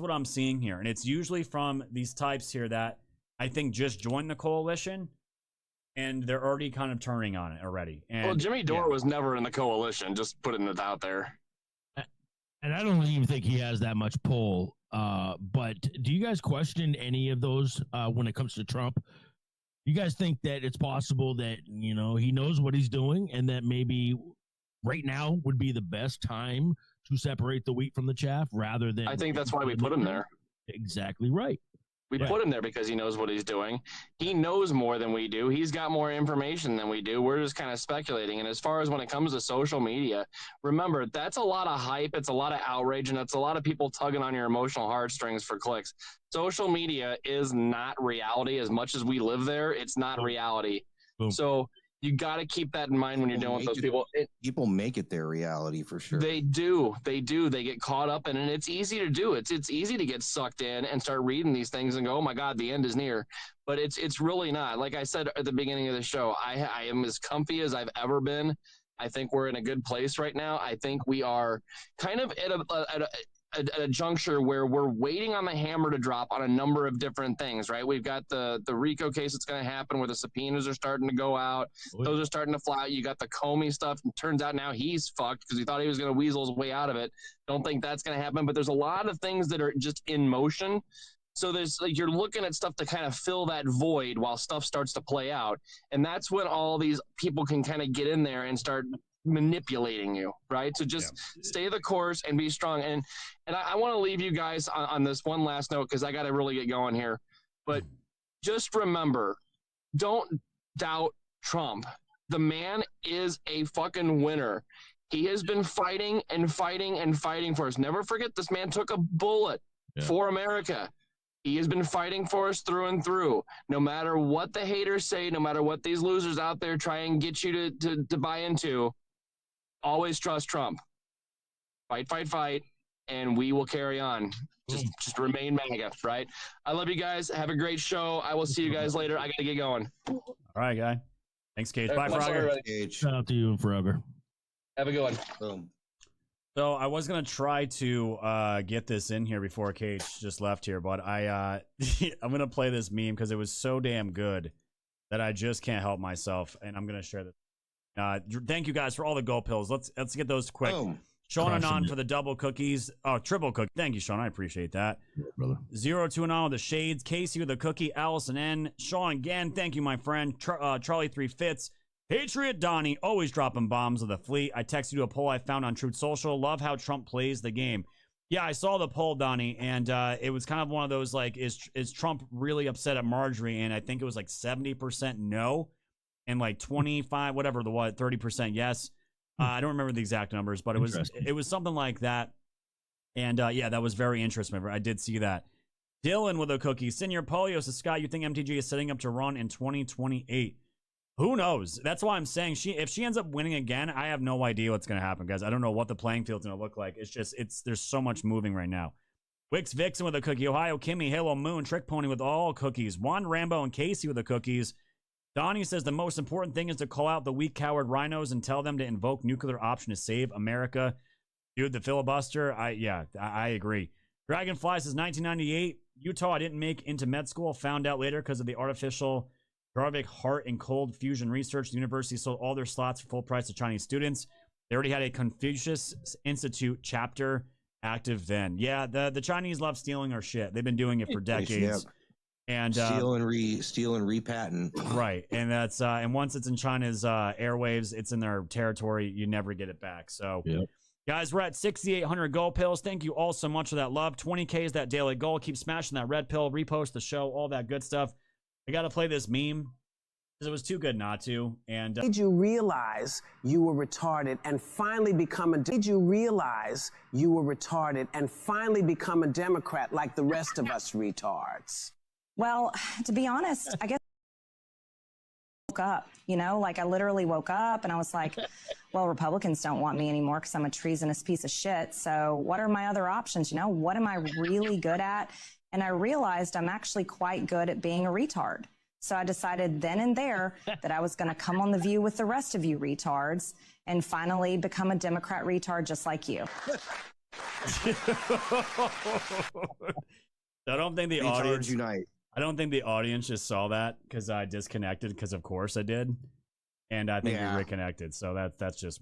what I'm seeing here, and it's usually from these types here that I think just joined the coalition, and they're already kind of turning on it already. And, well, Jimmy Dore was never in the coalition, just putting it out there. And I don't even think he has that much pull. But do you guys question any of those when it comes to Trump? You guys think that it's possible that, he knows what he's doing and that maybe right now would be the best time to separate the wheat from the chaff rather than... I think that's why we put him there. Exactly right. We put him there because he knows what he's doing. He knows more than we do. He's got more information than we do. We're just kind of speculating. And as far as when it comes to social media, remember, that's a lot of hype. It's a lot of outrage, and it's a lot of people tugging on your emotional heartstrings for clicks. Social media is not reality. As much as we live there, it's not reality. Boom. So you got to keep that in mind when you're dealing with those people. People make it their reality for sure. They do. They get caught up in it. And it's easy to do. It's easy to get sucked in and start reading these things and go, oh my God, the end is near. But it's really not. Like I said at the beginning of the show, I am as comfy as I've ever been. I think we're in a good place right now. I think we are kind of at a juncture where we're waiting on the hammer to drop on a number of different things, right? We've got the RICO case that's going to happen where the subpoenas are starting to go out. Those are starting to fly out. You got the Comey stuff. And turns out now he's fucked because he thought he was going to weasel his way out of it. Don't think that's going to happen. But there's a lot of things that are just in motion. So there's like, you're looking at stuff to kind of fill that void while stuff starts to play out. And that's when all these people can kind of get in there and start manipulating you, right? So just stay the course and be strong. And I want to leave you guys on this one last note because I got to really get going here. But just remember, don't doubt Trump. The man is a fucking winner. He has been fighting and fighting and fighting for us. Never forget, this man took a bullet for America. He has been fighting for us through and through. No matter what the haters say, no matter what these losers out there try and get you to buy into, always trust Trump. Fight, fight, fight. and we will carry on. Just remain MAGA, right? I love you guys. Have a great show. I will see you guys later. I got to get going. All right, guy. Thanks, Cage. Bye, Much love, Frogger. everybody. Age. Shout out to you and Frogger. Have a good one. Boom. So I was gonna try to get this in here before Cage just left here, but I'm gonna play this meme because it was so damn good that I just can't help myself, and I'm gonna share this. Thank you guys for all the gold pills. Let's get those quick. Boom. Sean Crushing Anon it. for the double cookies. Oh, triple cookie. Thank you, Sean. I appreciate that. Yeah, brother. 0-2 Anon with the shades. Casey with the cookie. Allison N. Sean again. Thank you, my friend. Charlie 3 Fits. Patriot Donnie, always dropping bombs of the fleet. I texted you a poll I found on Truth Social. Love how Trump plays the game. Yeah, I saw the poll, Donnie, and it was kind of one of those like, is Trump really upset at Marjorie? And I think it was like 70% no, and like 25, whatever the what, 30% yes. I don't remember the exact numbers, but it was something like that. And yeah, that was very interesting. I did see that. Dylan with a cookie. Senior Polio says, Scott, you think MTG is setting up to run in 2028? Who knows? That's why I'm saying if she ends up winning again, I have no idea what's going to happen, guys. I don't know what the playing field's going to look like. There's so much moving right now. Wix Vixen with a cookie. Ohio Kimmy, Halo Moon, Trick Pony with all cookies. Juan Rambo and Casey with the cookies. Donnie says the most important thing is to call out the weak coward rhinos and tell them to invoke nuclear option to save America. Dude, the filibuster, I agree. Dragonfly says 1998, Utah I didn't make into med school. Found out later because of the artificial Garvik heart and cold fusion research. The university sold all their slots for full price to Chinese students. They already had a Confucius Institute chapter active then. Yeah, the Chinese love stealing our shit. They've been doing it for decades. And steal and repatent. Right. And that's and once it's in China's airwaves, it's in their territory, you never get it back. So Yep. guys, we're at 6,800 gold pills. Thank you all so much for that love. 20K is that daily goal. Keep smashing that red pill, repost the show, all that good stuff. I got to play this meme because it was too good not to. And Did you realize you were retarded and finally become a? Did you realize you were retarded and finally become a Democrat like the rest of us retards? Well, to be honest, I guess I woke up, like I literally woke up and I was like, well, Republicans don't want me anymore because I'm a treasonous piece of shit. So what are my other options? What am I really good at? And I realized I'm actually quite good at being a retard. So I decided then and there that I was going to come on The View with the rest of you retards and finally become a Democrat retard just like you. I don't think the Retards audience unite. I don't think the audience just saw that because I disconnected because of course I did. And I think we reconnected. So that's just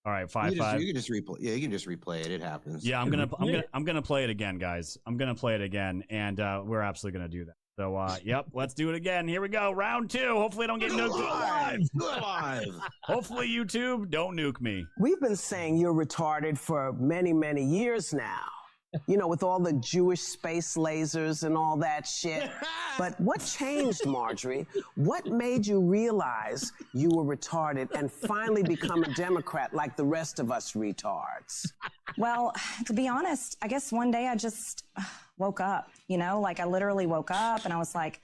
all right. 5-5. You can just replay. Yeah, you can just replay it. It happens. Yeah, I'm gonna play it again, guys. I'm gonna play it again, and we're absolutely gonna do that. So, yep, let's do it again. Here we go, round 2. Hopefully, I don't get nuked Live. Hopefully, YouTube don't nuke me. We've been saying you're retarded for many, many years now. With all the Jewish space lasers and all that shit. But what changed, Marjorie? What made you realize you were retarded and finally become a Democrat like the rest of us retards? Well, to be honest, I guess one day I just woke up, like I literally woke up and I was like,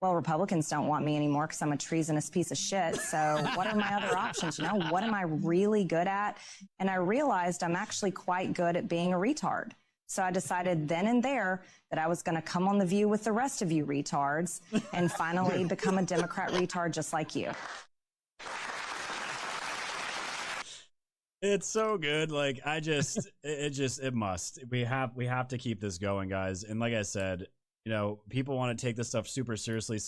well, Republicans don't want me anymore because I'm a treasonous piece of shit. So what are my other options? What am I really good at? And I realized I'm actually quite good at being a retard. So I decided then and there that I was going to come on The View with the rest of you retards and finally become a Democrat retard just like you. It's so good. Like it must. We have to keep this going, guys. And like I said, people want to take this stuff super seriously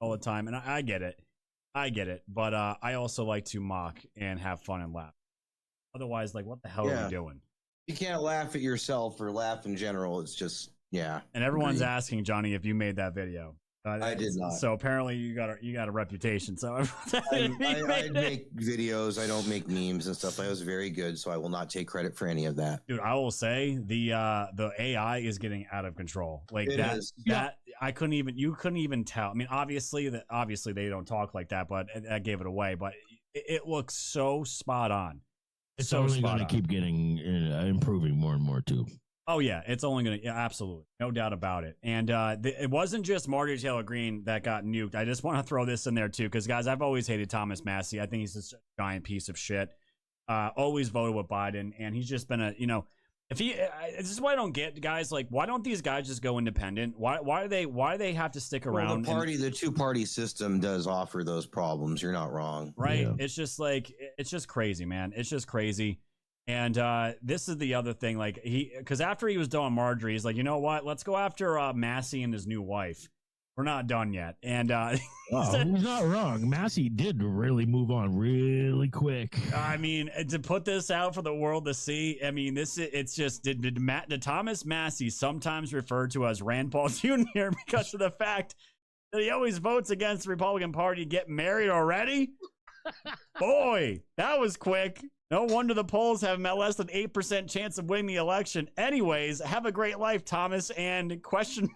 all the time, and I get it. But I also like to mock and have fun and laugh. Otherwise, like, what the hell are we doing? You can't laugh at yourself or laugh in general. It's just, yeah. And everyone's asking, Johnny, if you made that video. I did not. So apparently you got a reputation. So I make videos. I don't make memes and stuff. I was very good, so I will not take credit for any of that. Dude, I will say the AI is getting out of control. Like you couldn't even tell. I mean, obviously they don't talk like that, but I gave it away. But it looks so spot on. It's only going to keep getting improving more and more too. Oh yeah, it's only going to absolutely, no doubt about it. And it wasn't just Marjorie Taylor Greene that got nuked. I just want to throw this in there too, because guys, I've always hated Thomas Massie. I think he's a giant piece of shit. Always voted with Biden, and he's just been If he, this is what I don't get, guys. Like, why don't these guys just go independent? Why do they have to stick around? Well, the two-party system does offer those problems. You're not wrong, right? Yeah. It's just like, it's just crazy, man. It's just crazy. And this is the other thing, like because after he was done with Marjorie, he's like, you know what? Let's go after Massey and his new wife. We're not done yet. And he's not wrong. Massey did really move on really quick. I mean, to put this out for the world to see, I mean, it's just did Thomas Massey, sometimes referred to as Rand Paul Jr. because of the fact that he always votes against the Republican Party, get married already? Boy, that was quick. No wonder the polls have less than 8% chance of winning the election. Anyways, have a great life, Thomas. And question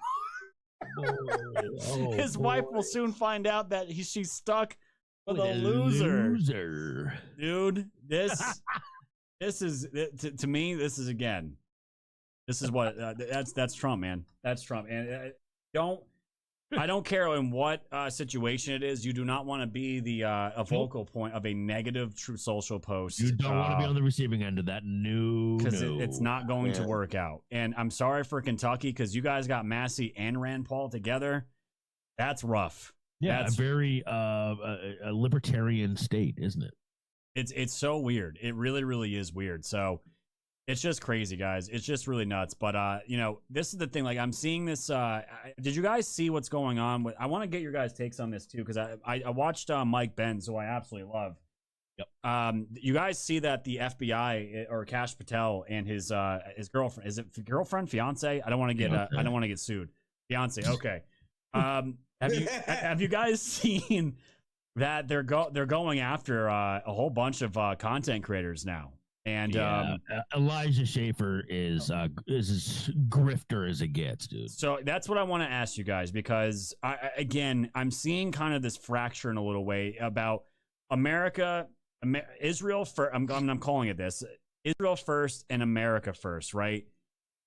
his wife will soon find out that she's stuck with a loser. Dude, this is to me, this is what that's Trump, man. That's Trump. And I don't care in what situation it is. You do not want to be the a focal point of a negative Truth Social post. You don't want to be on the receiving end of that. No, because it's not going to work out. And I'm sorry for Kentucky, because you guys got Massey and Rand Paul together. That's rough. Yeah, that's a very a libertarian state, isn't it? It's so weird. It really, really is weird. So it's just crazy, guys. It's just really nuts. But you know, this is the thing. Like, I'm seeing this. Did you guys see what's going on? I want to get your guys' takes on this too, because I watched Mike Benz, who I absolutely love. Yep. You guys see that the FBI or Kash Patel and his girlfriend, is it girlfriend, fiance? I don't want to get I don't want to get sued. Fiance. Okay. Have you guys seen that they're going after a whole bunch of content creators now? And Elijah Schaefer is as grifter as it gets, dude. So that's what I want to ask you guys, because I'm seeing kind of this fracture in a little way about Israel first. I'm calling it this: Israel first and America first, right?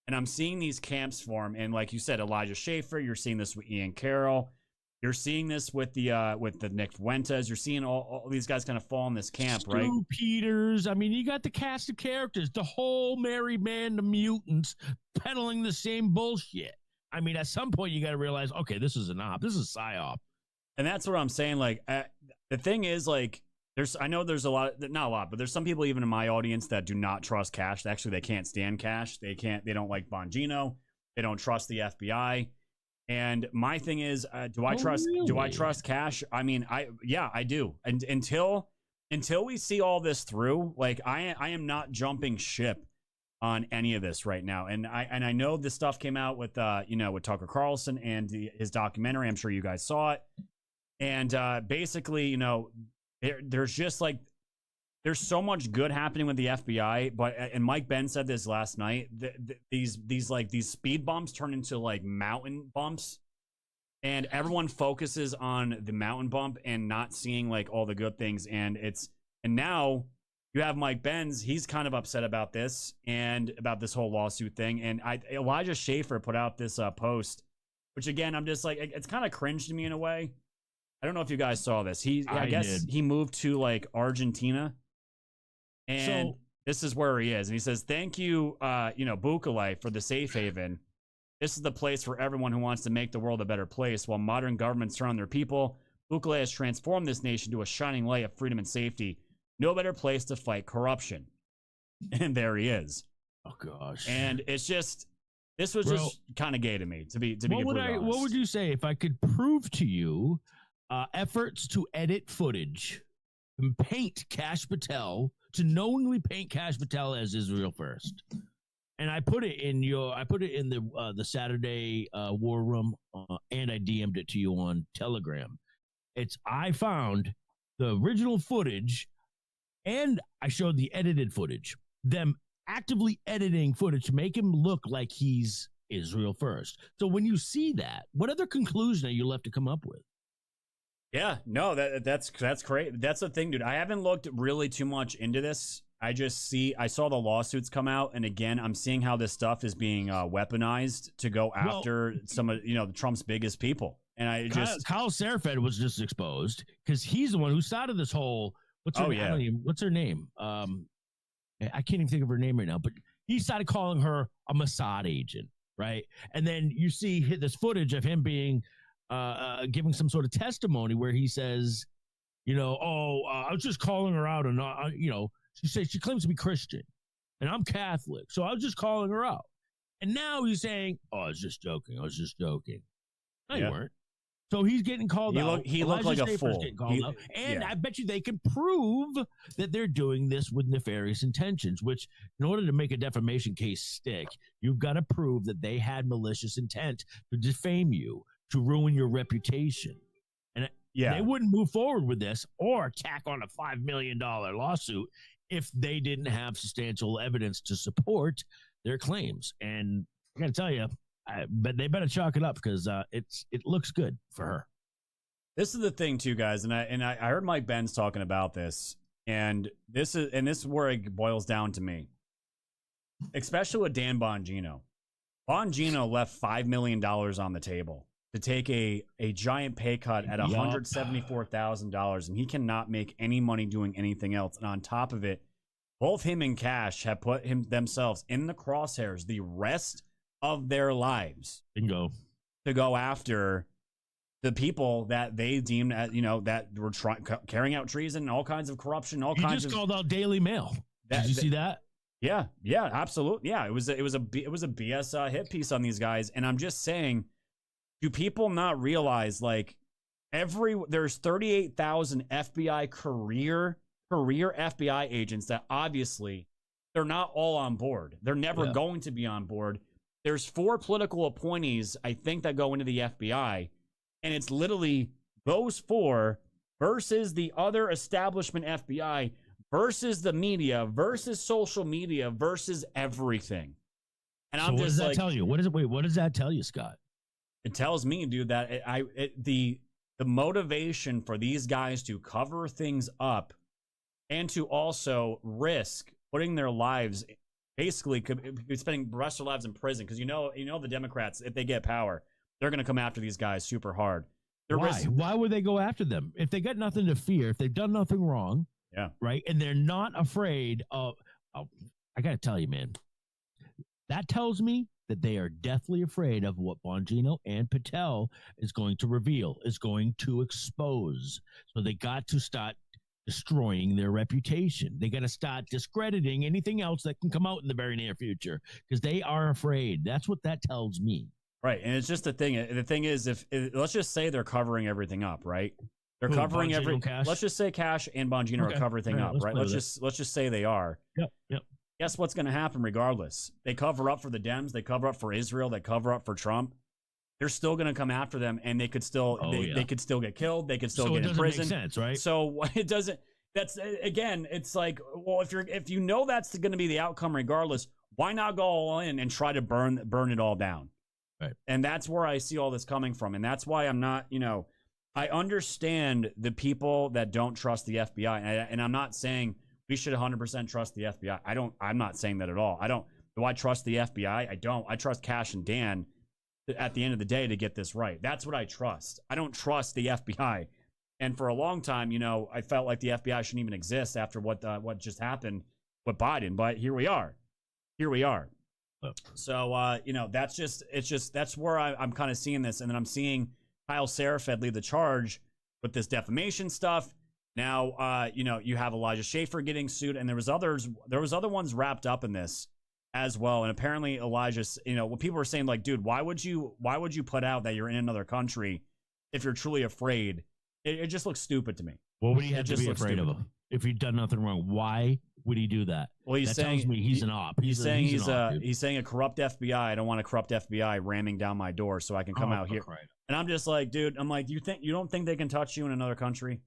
And I'm seeing these camps form, and like you said, Elijah Schaefer. You're seeing this with Ian Carroll. You're seeing this with the Nick Fuentes. You're seeing all these guys kind of fall in this camp, right? Stu Peters. I mean, you got the cast of characters, the whole merry band of mutants peddling the same bullshit. I mean, at some point, you got to realize, okay, this is an op. This is a psyop. And that's what I'm saying. Like, the thing is, like, I know there's not a lot, but there's some people even in my audience that do not trust Kash. Actually, they can't stand Kash. They don't like Bongino. They don't trust the FBI. And my thing is, do I trust Kash? I mean, I do. And until we see all this through, like, I am not jumping ship on any of this right now. And I know this stuff came out with with Tucker Carlson and his documentary. I'm sure you guys saw it. And basically, there's just like, there's so much good happening with the FBI, and Mike Ben said this last night. These speed bumps turn into like mountain bumps, and everyone focuses on the mountain bump and not seeing like all the good things. And now you have Mike Benz. He's kind of upset about this and about this whole lawsuit thing. And Elijah Schaefer put out this post, which again, I'm just like, it's kind of cringe to me in a way. I don't know if you guys saw this. I guess he moved to like Argentina. And this is where he is. And he says, thank you, Bukele, for the safe haven. This is the place for everyone who wants to make the world a better place. While modern governments turn on their people, Bukele has transformed this nation to a shining light of freedom and safety. No better place to fight corruption. And there he is. Oh, gosh. And it's just, this was just kind of gay to me, to be honest. What would you say if I could prove to you efforts to edit footage and paint Kash Patel, to knowingly paint Kash Patel as Israel first? And I put it in the Saturday War Room, and I DM'd it to you on Telegram. I found the original footage, and I showed the edited footage. Them actively editing footage to make him look like he's Israel first. So when you see that, what other conclusion are you left to come up with? Yeah, no, that's great. That's the thing, dude. I haven't looked really too much into this. I saw the lawsuits come out, and again, I'm seeing how this stuff is being weaponized to go after some of Trump's biggest people. And Kyle Serafed was just exposed because he's the one who started this whole. What's her name? I can't even think of her name right now. But he started calling her a Mossad agent, right? And then you see this footage of him being giving some sort of testimony where he says, I was just calling her out, and she says she claims to be Christian, and I'm Catholic, so I was just calling her out. And now he's saying, "Oh, I was just joking. No, you weren't." So he's getting called out. He looked like a fool. And I bet you they can prove that they're doing this with nefarious intentions, which in order to make a defamation case stick, you've got to prove that they had malicious intent to defame you, to ruin your reputation. And they wouldn't move forward with this or tack on a $5 million lawsuit if they didn't have substantial evidence to support their claims. And I got to tell you, but they better chalk it up because it looks good for her. This is the thing too, guys, and I heard Mike Benz talking about this, and this is where it boils down to me, especially with Dan Bongino. Bongino left $5 million on the table to take a giant pay cut at $174,000, and he cannot make any money doing anything else. And on top of it, both him and Cash have put themselves in the crosshairs the rest of their lives. Bingo. To go after the people that they deemed as, that were carrying out treason, all kinds of corruption, He just called out Daily Mail. Did you see that? Yeah, absolutely. Yeah, it was a BS hit piece on these guys, and I'm just saying, do people not realize there's 38,000 FBI career FBI agents that obviously they're not all on board. They're never going to be on board. There's 4 political appointees, I think, that go into the FBI, and it's literally those 4 versus the other establishment FBI versus the media versus social media versus everything. And I'm what does that tell you? What does that tell you, Scott? It tells me, dude, that the motivation for these guys to cover things up and to also risk putting their lives, basically could be spending the rest of their lives in prison, because the Democrats, if they get power, they're going to come after these guys super hard. Why would they go after them if they got nothing to fear, if they've done nothing wrong? Yeah, right. And they're not afraid of. I got to tell you, man, that tells me that they are deathly afraid of what Bongino and Patel is going to reveal, is going to expose. So they got to start destroying their reputation. They got to start discrediting anything else that can come out in the very near future, because they are afraid. That's what that tells me. Right. And it's just the thing. The thing is, let's just say they're covering everything up, right? They're covering let's just say Cash and Bongino are covering everything up, right? Let's just say they are. Yep. Guess what's going to happen regardless? They cover up for the Dems, they cover up for Israel, they cover up for Trump. They're still going to come after them, and they could still they could still get killed. They could still get in prison. Make sense, right? So it doesn't. That's again. It's like, well, if you know that's going to be the outcome regardless, why not go all in and try to burn it all down? Right. And that's where I see all this coming from, and that's why I'm not. I understand the people that don't trust the FBI, and I'm not saying we should 100% trust the FBI. I'm not saying that at all. Do I trust the FBI? I don't. I trust Cash and Dan at the end of the day to get this right. That's what I trust. I don't trust the FBI. And for a long time, I felt like the FBI shouldn't even exist after what just happened with Biden. But here we are. So, that's where I'm kind of seeing this. And then I'm seeing Kyle Serafed lead the charge with this defamation stuff. Now, you have Elijah Schaffer getting sued, and there was other ones wrapped up in this as well. And apparently Elijah's, when people were saying, like, dude, why would you put out that you're in another country if you're truly afraid? It just looks stupid to me. What would he have to be afraid of him? If he'd done nothing wrong, why would he do that? Well, that tells me he's an op. He's saying a corrupt FBI. I don't want a corrupt FBI ramming down my door so I can come out here. And I'm just like, dude, I'm like, you don't think they can touch you in another country?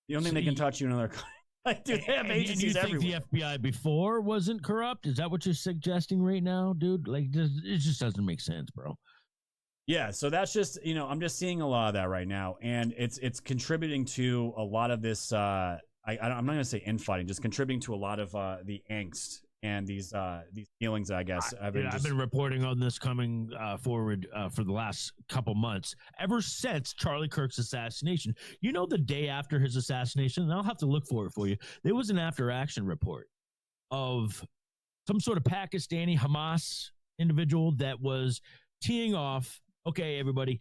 You don't think they can touch you in another country? Like, dude, they have agencies everywhere. You think the FBI before wasn't corrupt? Is that what you're suggesting right now, dude? Like, it just doesn't make sense, bro. Yeah, so that's just, I'm just seeing a lot of that right now, and it's contributing to a lot of this. I'm not going to say infighting, just contributing to a lot of the angst and these feelings. I guess I've been reporting on this coming forward for the last couple months, ever since Charlie Kirk's assassination. The day after his assassination, and I'll have to look for it for you. There was an after action report of some sort of Pakistani Hamas individual that was teeing off, okay, everybody,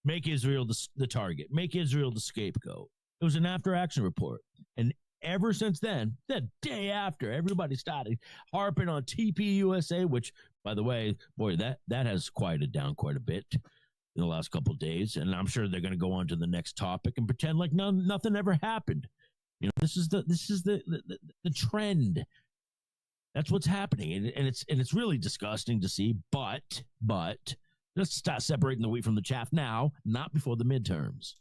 make Israel the target, make Israel the scapegoat. It was an after action report. And ever since then, the day after, everybody started harping on TPUSA, which, by the way, boy, that has quieted down quite a bit in the last couple of days. And I'm sure they're going to go on to the next topic and pretend like nothing ever happened. You know, this is the trend. That's what's happening, and it's really disgusting to see. But let's start separating the wheat from the chaff now, not before the midterms.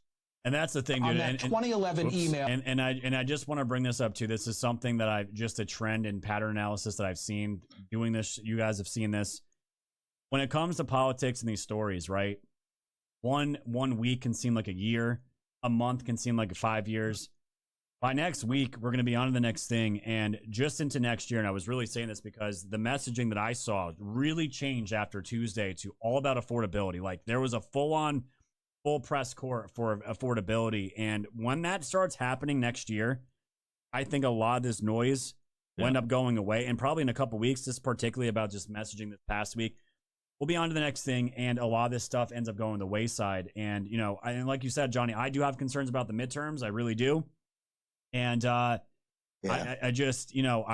And that's the thing, dude. On that 2011 email. And I just want to bring this up too. This is something that I've just a trend in pattern analysis that I've seen doing this. You guys have seen this. When it comes to politics and these stories, right? One week can seem like a year. A month can seem like 5 years. By next week, we're going to be on to the next thing and just into next year. And I was really saying this because the messaging that I saw really changed after Tuesday to all about affordability. Like there was a full press court for affordability. And when that starts happening next year, I think a lot of this noise will end up going away. And probably in a couple weeks, this is particularly about just messaging this past week. We'll be on to the next thing. And a lot of this stuff ends up going the wayside. And, you know, and like you said, Johnny, I do have concerns about the midterms. I really do. And I just, you know,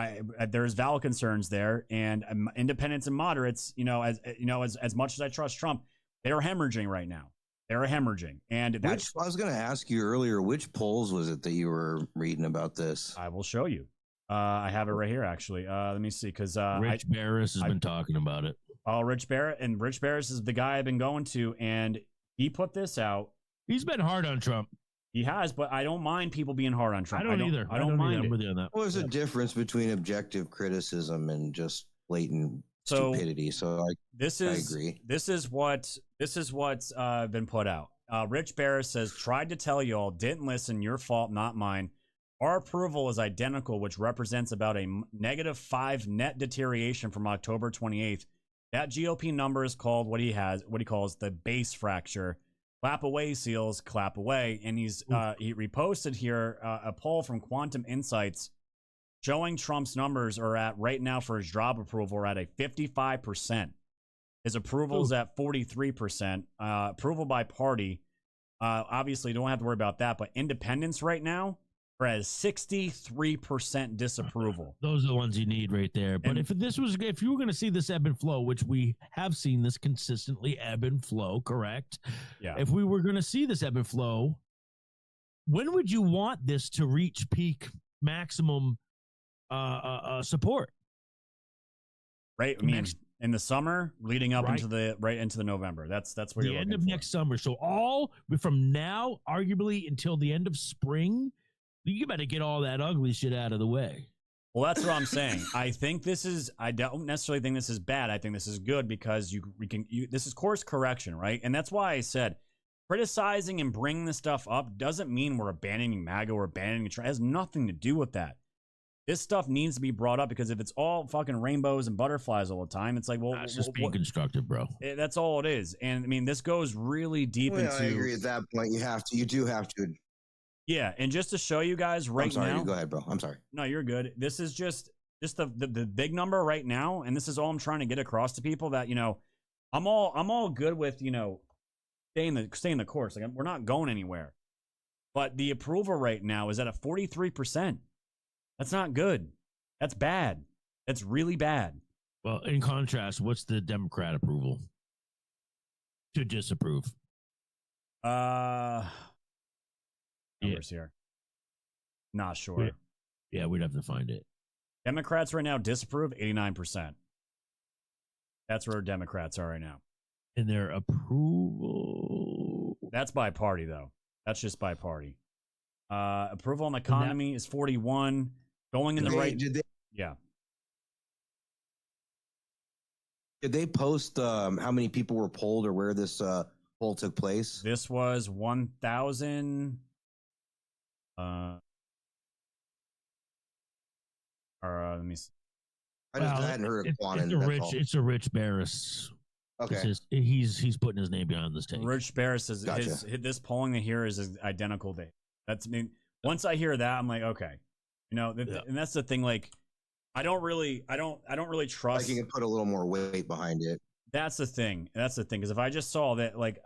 there's valid concerns there, and independents and moderates, as much as I trust Trump, they're hemorrhaging right now. They're hemorrhaging, and I was going to ask you earlier, which polls was it that you were reading about this? I will show you. I have it right here, actually. Let me see, because Rich Barris has been talking about it. Oh, Rich Barris is the guy I've been going to, and he put this out. He's been hard on Trump. He has, but I don't mind people being hard on Trump. I don't either. I don't mind either. it. I'm with you on that. Well, there's a difference between objective criticism and just blatant stupidity. So I agree. This is what's been put out. Rich Barris says, tried to tell y'all, didn't listen, your fault, not mine. Our approval is identical, which represents about a -5 net deterioration from October 28th. That GOP number is called what he calls the base fracture. Clap away, SEALs, clap away. And he reposted here a poll from Quantum Insights showing Trump's numbers are at right now for his job approval are at a 55%. His approval is at 43%. Approval by party, obviously don't have to worry about that. But independents right now are at 63% disapproval. Those are the ones you need right there. But if you were going to see this ebb and flow, which we have seen this consistently ebb and flow, correct? Yeah. If we were going to see this ebb and flow, when would you want this to reach peak maximum support? Right. I mean, in the summer, leading up into the November. That's where the end of next summer. So all from now, arguably until the end of spring. You better get all that ugly shit out of the way. Well, that's what I'm saying. I don't necessarily think this is bad. I think this is good because this is course correction, right? And that's why I said criticizing and bringing this stuff up doesn't mean we're abandoning MAGA or abandoning Trump. It has nothing to do with that. This stuff needs to be brought up because if it's all fucking rainbows and butterflies all the time, it's like, well, it's just being constructive, bro. That's all it is. And I mean, this goes really deep into. I agree at that point. You do have to. Yeah, and just to show you guys I'm sorry, now. Go ahead, bro. I'm sorry. No, you're good. This is just the big number right now, and this is all I'm trying to get across to people that I'm all good with staying the course. Like we're not going anywhere. But the approval rate now is at a 43%. That's not good. That's bad. That's really bad. Well, in contrast, what's the Democrat approval to disapprove? Numbers here. Not sure. Yeah, we'd have to find it. Democrats right now disapprove 89%. That's where Democrats are right now. And their approval. That's by party, though. That's just by party. Approval on the economy is 41. Going in the right. Yeah. Did they post how many people were polled or where this poll took place? This was 1,000. Let me see. I hadn't heard of Quantum. It's a Rich Barris. Okay. He's putting his name behind this take. Rich Barris is this polling here is identical data. Once I hear that, I'm like, okay, and that's the thing. Like, I don't really trust. Like you can put a little more weight behind it. That's the thing. Because if I just saw that, like,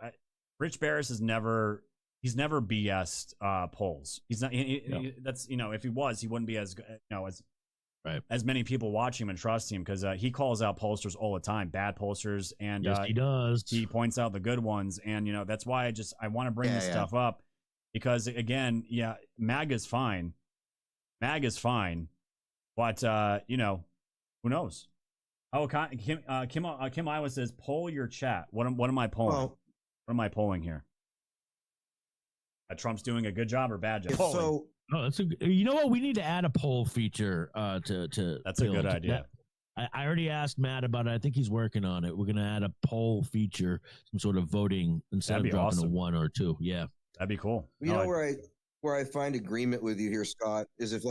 Rich Barris is never. He's never BS'd polls. He's not. That's if he was, he wouldn't be as as many people watch him and trust him because he calls out pollsters all the time, bad pollsters, and yes, he does. He points out the good ones, and that's why I want to bring this stuff up because again, MAGA's fine, but who knows? Oh, Kim Iowa says poll your chat. What am I polling? Well, what am I polling here? Trump's doing a good job or bad job? So, that's you know what? We need to add a poll feature to. That's a good idea. I already asked Matt about it. I think he's working on it. We're gonna add a poll feature, some sort of voting instead of dropping a 1 or 2. Yeah, that'd be cool. You know where I find agreement with you here, Scott, is if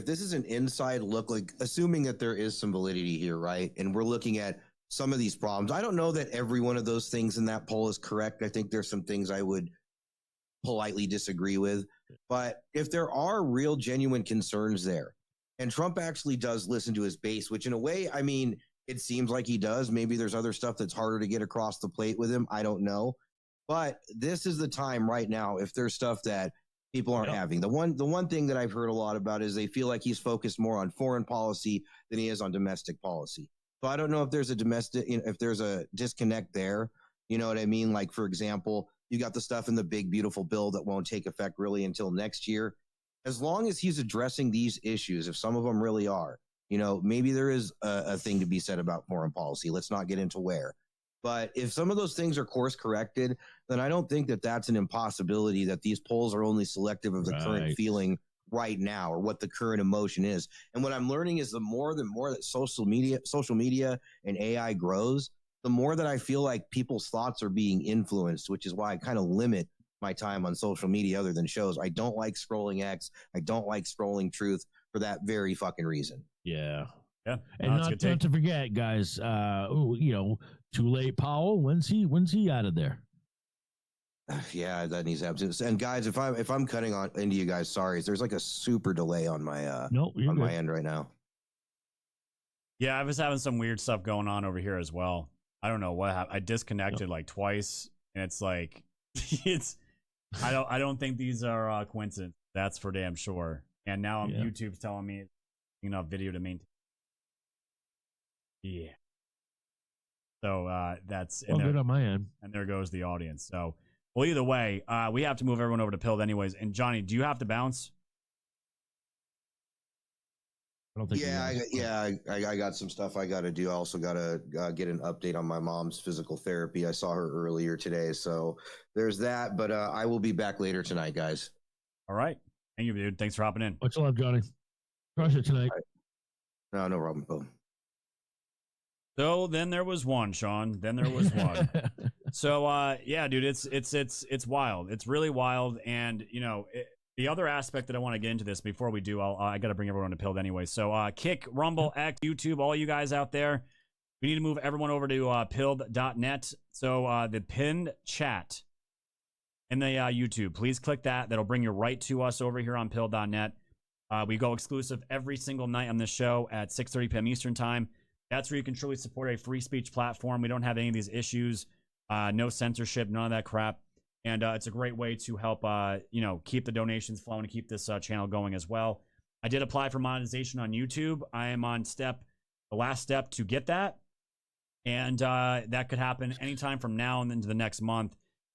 this is an inside look, like assuming that there is some validity here, right? And we're looking at some of these problems. I don't know that every one of those things in that poll is correct. I think there's some things I would politely disagree with. But if there are real genuine concerns there, and Trump actually does listen to his base, which in a way, I mean, it seems like he does. Maybe there's other stuff that's harder to get across the plate with him. I don't know. But this is the time right now, if there's stuff that people aren't having. The one thing that I've heard a lot about is they feel like he's focused more on foreign policy than he is on domestic policy. So I don't know if there's if there's a disconnect there. You know what I mean? Like, for example, you got the stuff in the big, beautiful bill that won't take effect really until next year. As long as he's addressing these issues, if some of them really are, maybe there is a thing to be said about foreign policy. Let's not get into where. But if some of those things are course corrected, then I don't think that that's an impossibility, that these polls are only selective of the current feeling right now or what the current emotion is. And what I'm learning is the more that social media and AI grows, the more that I feel like people's thoughts are being influenced, which is why I kind of limit my time on social media other than shows. I don't like scrolling X. I don't like scrolling Truth for that very fucking reason. Yeah. Yeah. And not to forget, guys, too late, Powell. When's he out of there? Yeah, that needs absence. And guys, if I'm cutting on into you guys, sorry, there's like a super delay on my my end right now. Yeah, I was having some weird stuff going on over here as well. I don't know what happened. I disconnected like twice, and it's like I don't think these are coincidence. That's for damn sure. And now YouTube's telling me video to maintain. Yeah. So that's good on my end. And there goes the audience. So, well, either way, we have to move everyone over to Pilled anyways. And Johnny, do you have to bounce? I don't think. I got some stuff I got to do. I also got to get an update on my mom's physical therapy. I saw her earlier today, so there's that. But I will be back later tonight, guys. All right. Thank you, dude. Thanks for hopping in. Much love, Johnny. Crush it tonight. Right. No problem, Bill. So then there was one, Sean. Then there was one. So yeah, dude, it's wild. It's really wild, and the other aspect that I want to get into this before we do, I got to bring everyone to Pilled anyway. So Kick, Rumble, X, YouTube, all you guys out there, we need to move everyone over to pilled.net. So the pinned chat in the YouTube, please click that. That'll bring you right to us over here on pilled.net. We go exclusive every single night on this show at 6:30 p.m. Eastern time. That's where you can truly support a free speech platform. We don't have any of these issues, no censorship, none of that crap. And it's a great way to help, keep the donations flowing and keep this channel going as well. I did apply for monetization on YouTube. I am on the last step to get that. And that could happen anytime from now and into the next month.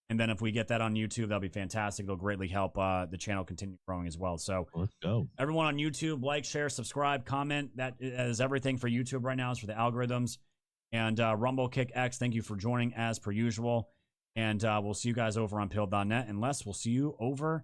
And then if we get that on YouTube, that'll be fantastic. It'll greatly help the channel continue growing as well. So let's go. Everyone on YouTube, like, share, subscribe, comment. That is everything for YouTube right now. Is for the algorithms. And Rumble, Kick, X, thank you for joining as per usual. And we'll see you guys over on Pilled.net. Unless we'll see you over